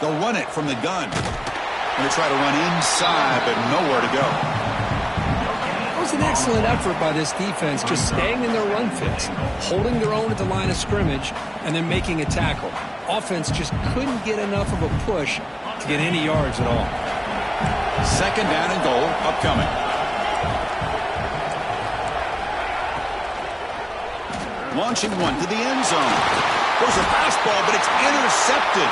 They'll run it from the gun. Going to try to run inside, but nowhere to go. It was an excellent effort by this defense, just staying in their run fits, holding their own at the line of scrimmage, and then making a tackle. Offense just couldn't get enough of a push to get any yards at all. Second down and goal upcoming. Launching one to the end zone. There's a fastball, but it's intercepted.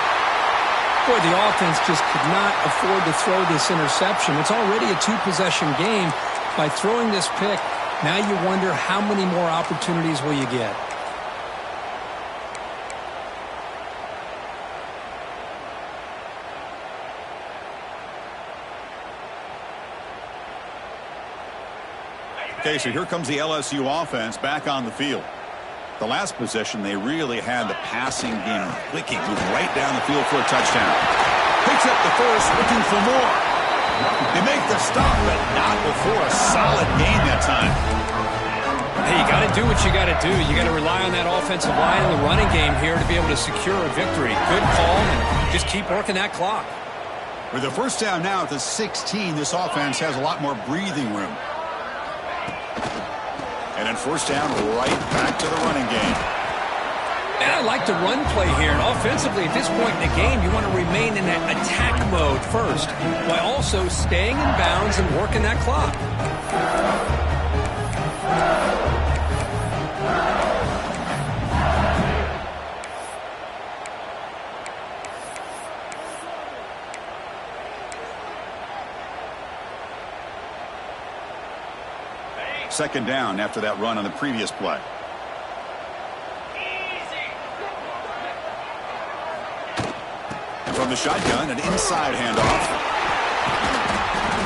Boy, the offense just could not afford to throw this interception. It's already a two-possession game. By throwing this pick, now you wonder how many more opportunities will you get. Okay, so here comes the LSU offense back on the field. The last possession, they really had the passing game clicking, moved right down the field for a touchdown. Picks up the first, looking for more. They make the stop, but not before a solid gain that time. Hey, you got to do what you got to do. You got to rely on that offensive line in the running game here to be able to secure a victory. Good call, and just keep working that clock. With the first down now at the 16, this offense has a lot more breathing room. And then first down, right back to the running game. And I like the run play here. And offensively, at this point in the game, you want to remain in that attack mode first, while also staying in bounds and working that clock. Second down after that run on the previous play. From the shotgun, an inside handoff.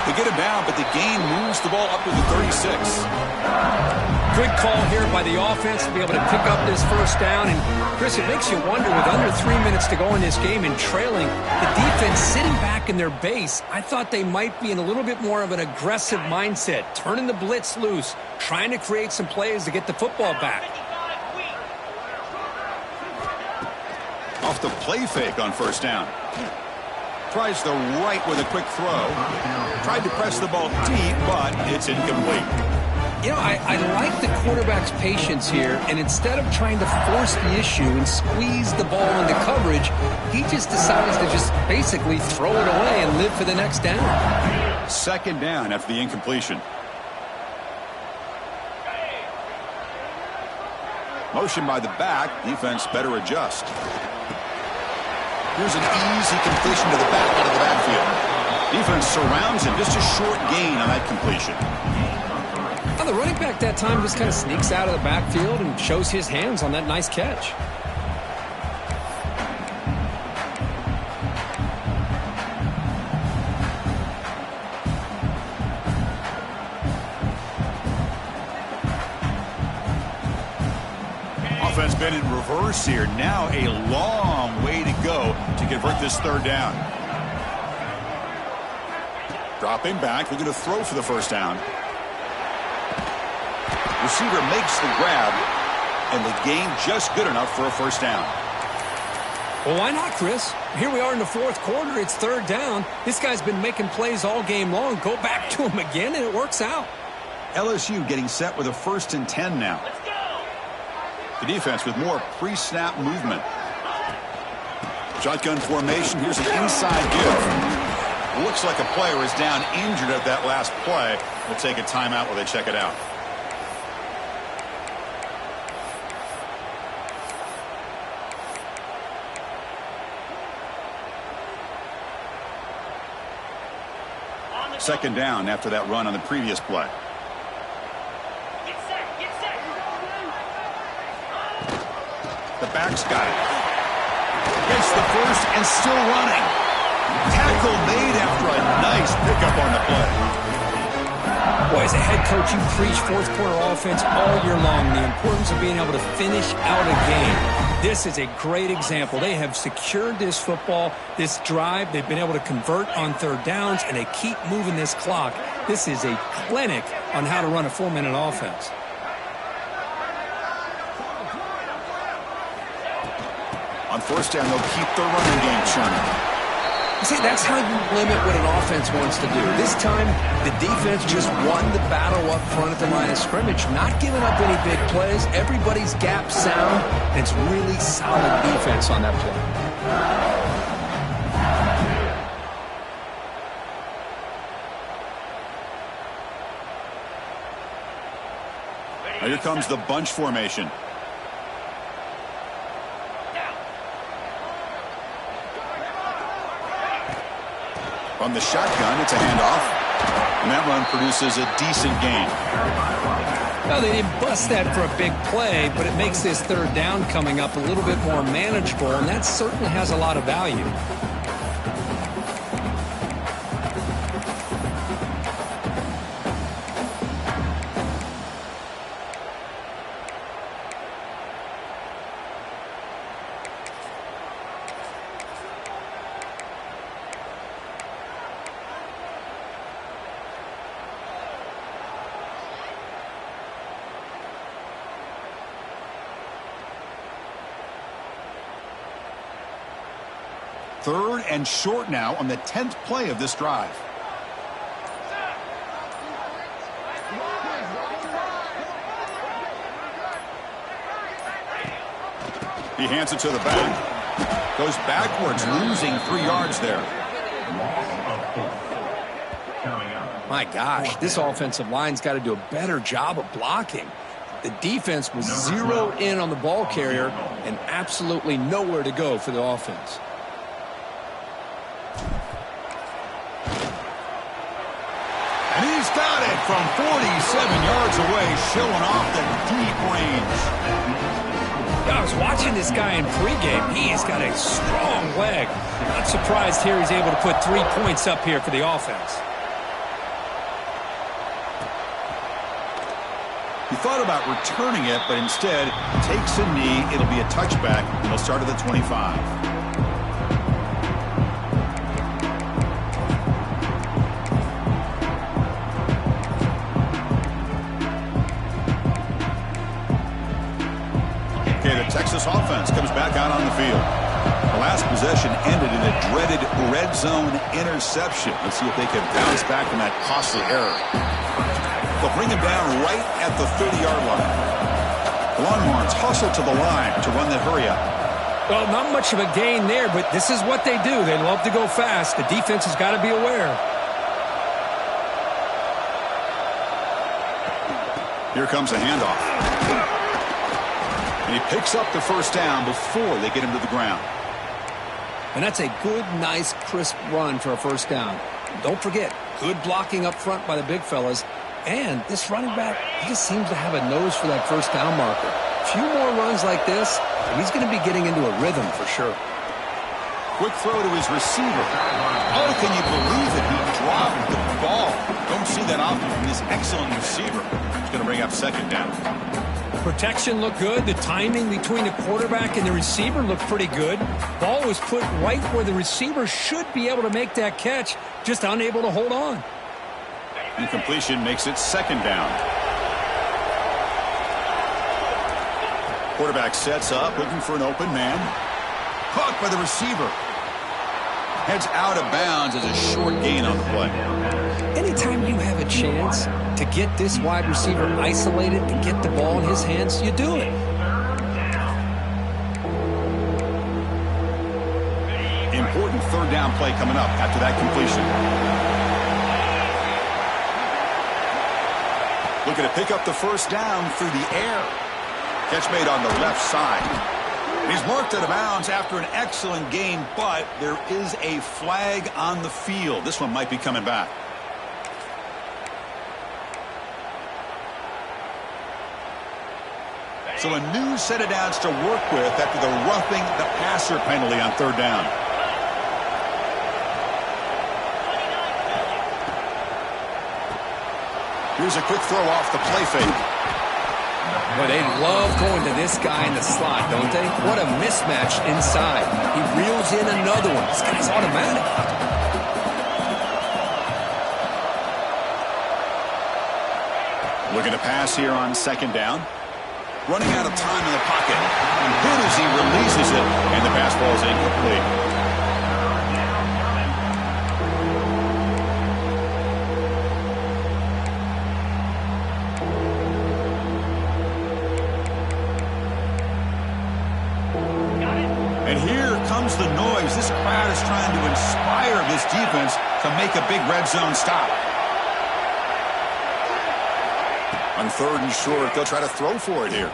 They get him down, but the gain moves the ball up to the 36. Good call here by the offense to be able to pick up this first down. And, Chris, it makes you wonder, with under 3 minutes to go in this game and trailing, the defense sitting back in their base, I thought they might be in a little bit more of an aggressive mindset, turning the blitz loose, trying to create some plays to get the football back. Off the play fake on first down. Tries the right with a quick throw. Tried to press the ball deep, but it's incomplete. You know, I like the quarterback's patience here, and instead of trying to force the issue and squeeze the ball into coverage, he just decides to just basically throw it away and live for the next down. Second down after the incompletion. Motion by the back. Defense better adjust. Here's an easy completion to the back out of the backfield. Defense surrounds him. Just a short gain on that completion. Well, the running back that time just kind of sneaks out of the backfield and shows his hands on that nice catch. Offense been in reverse here. Now a long way to go to convert this third down. Dropping back, looking to throw for the first down. Receiver makes the grab, and the gain just good enough for a first down. Well, why not, Chris? Here we are in the fourth quarter. It's third down. This guy's been making plays all game long. Go back to him again, and it works out. LSU getting set with a 1st and 10 now. Let's go. The defense with more pre-snap movement. Shotgun formation. Here's an inside give. Looks like a player is down injured at that last play. We'll take a timeout while they check it out. Second down after that run on the previous play. Get set. Get set. The back's got it. Gets the first and still running. Tackle made after a nice pickup on the play. Boy, as a head coach, you preach fourth quarter offense all year long. The importance of being able to finish out a game. This is a great example. They have secured this football, this drive. They've been able to convert on third downs, and they keep moving this clock. This is a clinic on how to run a 4-minute offense. On first down, they'll keep their running game churning. See, that's how you limit what an offense wants to do. This time, the defense just won the battle up front at the line of scrimmage, not giving up any big plays. Everybody's gap sound, and it's really solid defense on that play. Now here comes the bunch formation. From the shotgun, it's a handoff. And that run produces a decent gain. Well, they didn't bust that for a big play, but it makes this third down coming up a little bit more manageable, and that certainly has a lot of value. Third and short now on the 10th play of this drive. He hands it to the back. Goes backwards, losing 3 yards there. My gosh, this offensive line's got to do a better job of blocking. The defense was zeroed in on the ball carrier and absolutely nowhere to go for the offense. And he's got it from 47 yards away, showing off the deep range. I was watching this guy in pregame. He has got a strong leg. Not surprised here he's able to put 3 points up here for the offense. He thought about returning it, but instead takes a knee. It'll be a touchback, and he'll start at the 25. Texas offense comes back out on the field. The last possession ended in a dreaded red zone interception. Let's see if they can bounce back from that costly error. They'll bring him down right at the 30-yard line. The Longhorns hustle to the line to run the hurry-up. Well, not much of a gain there, but this is what they do. They love to go fast. The defense has got to be aware. Here comes a handoff. And he picks up the first down before they get him to the ground. And that's a good, nice, crisp run for a first down. Don't forget, good blocking up front by the big fellas. And this running back, he just seems to have a nose for that first down marker. A few more runs like this, and he's going to be getting into a rhythm for sure. Quick throw to his receiver. Oh, can you believe it? He dropped the ball. Don't see that often from this excellent receiver. He's going to bring up second down. Protection looked good. The timing between the quarterback and the receiver looked pretty good. Ball was put right where the receiver should be able to make that catch, just unable to hold on. Incompletion makes it second down. Quarterback sets up, looking for an open man. Caught by the receiver. Heads out of bounds as a short gain on the play. Anytime you have a chance to get this wide receiver isolated and get the ball in his hands, you do it. Important third down play coming up after that completion. Looking to pick up the first down through the air. Catch made on the left side. He's marked out of bounds after an excellent game, but there is a flag on the field. This one might be coming back. So a new set of downs to work with after the roughing the passer penalty on third down. Here's a quick throw off the play fake. Boy, they love going to this guy in the slot, don't they? What a mismatch inside. He reels in another one. This guy's automatic. Looking to pass here on second down. Running out of time in the pocket. And good as he releases it. And the pass ball is incomplete. And here comes the noise. This crowd is trying to inspire this defense to make a big red zone stop. On third and short, they'll try to throw for it here.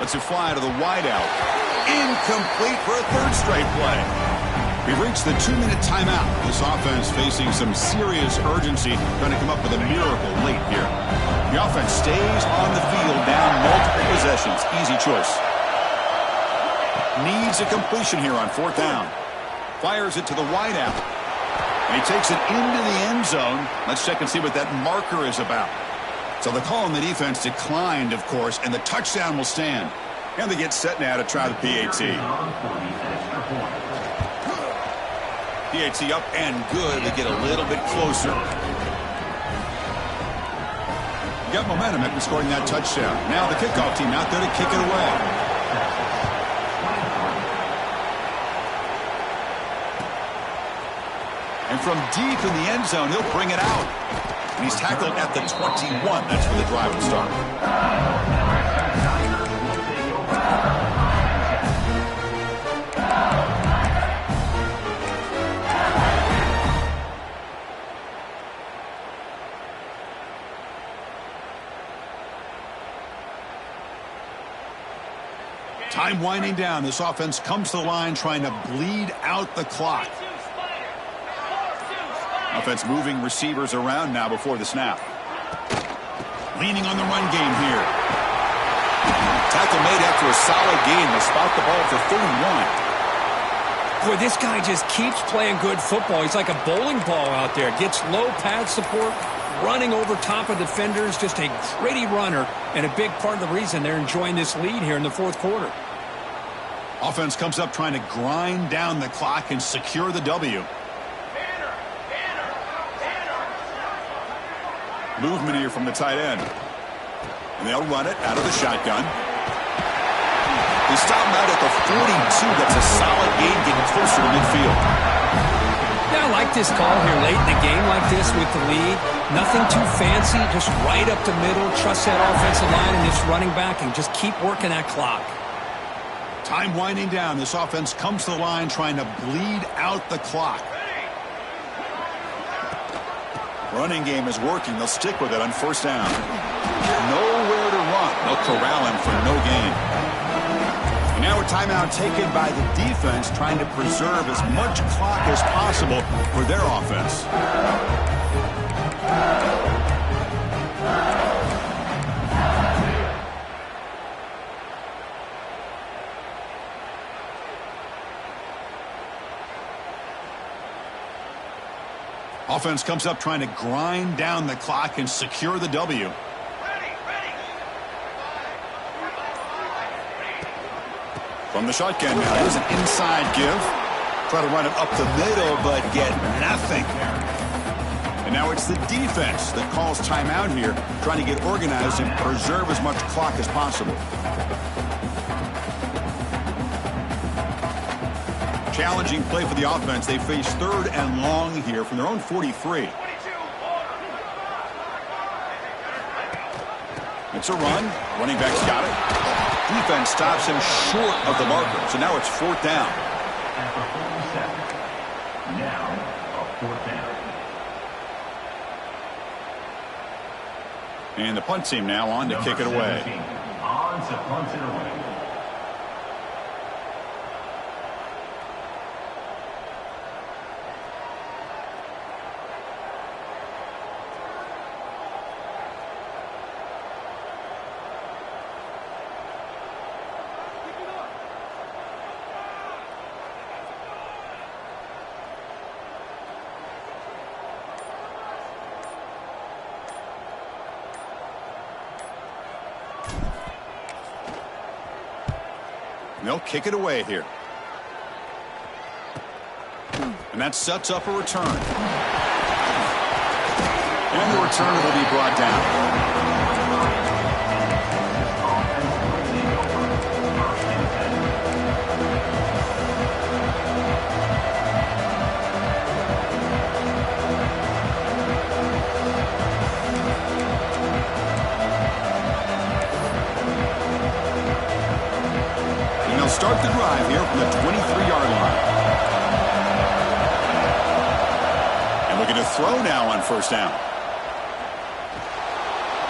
Lets it fly to the wideout. Incomplete for a third straight play. We've reached the 2-minute timeout. This offense facing some serious urgency, trying to come up with a miracle late here. The offense stays on the field, down multiple possessions. Easy choice. Needs a completion here on fourth down. Fires it to the wideout. And he takes it into the end zone. Let's check and see what that marker is about. So the call on the defense declined, of course, and the touchdown will stand. And they get set now to try the PAT. PAT up and good. They get a little bit closer. Got momentum after scoring that touchdown. Now the kickoff team out there to kick it away. And from deep in the end zone, he'll bring it out. And he's tackled at the 21. That's where the drive will start. Time winding down. This offense comes to the line trying to bleed out the clock. Offense moving receivers around now before the snap. Leaning on the run game here. Tackle made after a solid gain. They spot the ball for 31. Boy, this guy just keeps playing good football. He's like a bowling ball out there. Gets low pad support, running over top of defenders. Just a gritty runner, and a big part of the reason they're enjoying this lead here in the fourth quarter. Offense comes up trying to grind down the clock and secure the W. Movement here from the tight end. And they'll run it out of the shotgun. They stop him out at the 42. That's a solid gain, getting closer to midfield. Yeah, I like this call here late in the game like this with the lead. Nothing too fancy, just right up the middle. Trust that offensive line and this running back and just keep working that clock. Time winding down. This offense comes to the line trying to bleed out the clock. Running game is working. They'll stick with it on first down. Nowhere to run. They'll corral him for no gain. And now a timeout taken by the defense trying to preserve as much clock as possible for their offense. Offense comes up trying to grind down the clock and secure the W. From the shotgun now, here's an inside give. Try to run it up the middle, but get nothing. And now it's the defense that calls timeout here, trying to get organized and preserve as much clock as possible. Challenging play for the offense. They face third and long here from their own 43. It's a run. Running back's got it. Defense stops him short of the marker. So now it's 4th down. After 40 seconds. Now a 4th down. And the punt team now on to kick it away. On to punt it away. They'll kick it away here. And that sets up a return. And the return will be brought down. Start the drive here from the 23-yard line. And looking to throw now on 1st down.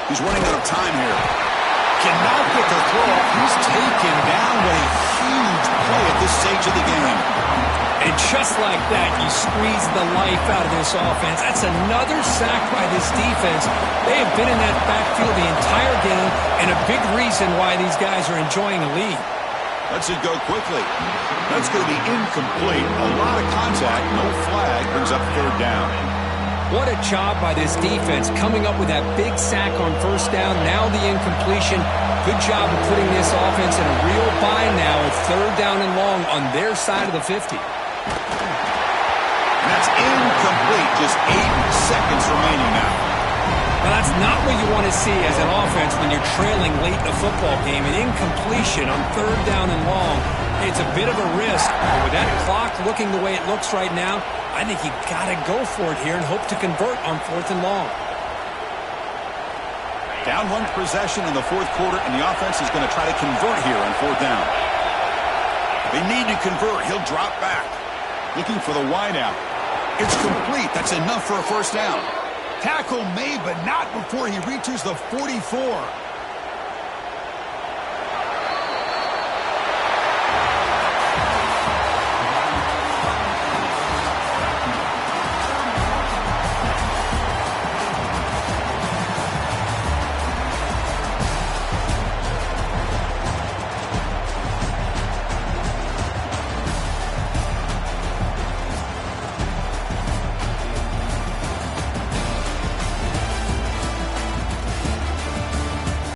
He's running out of time here. Cannot get the throw up. He's taken down with a huge play at this stage of the game. And just like that, you squeeze the life out of this offense. That's another sack by this defense. They have been in that backfield the entire game, and a big reason why these guys are enjoying a lead. Lets it go quickly. That's going to be incomplete. A lot of contact. No flag. Brings up 3rd down. What a job by this defense coming up with that big sack on 1st down. Now the incompletion. Good job of putting this offense in a real bind now. It's 3rd down and long on their side of the 50. And that's incomplete. Just 8 seconds remaining now. Now, that's not what you want to see as an offense when you're trailing late in a football game. An incompletion on 3rd down and long. It's a bit of a risk, but with that clock looking the way it looks right now, I think you got to go for it here and hope to convert on 4th and long. Down 1 possession in the 4th quarter, and the offense is going to try to convert here on 4th down. They need to convert. He'll drop back. Looking for the wideout. It's complete. That's enough for a 1st down. Tackle made, but not before he reaches the 44.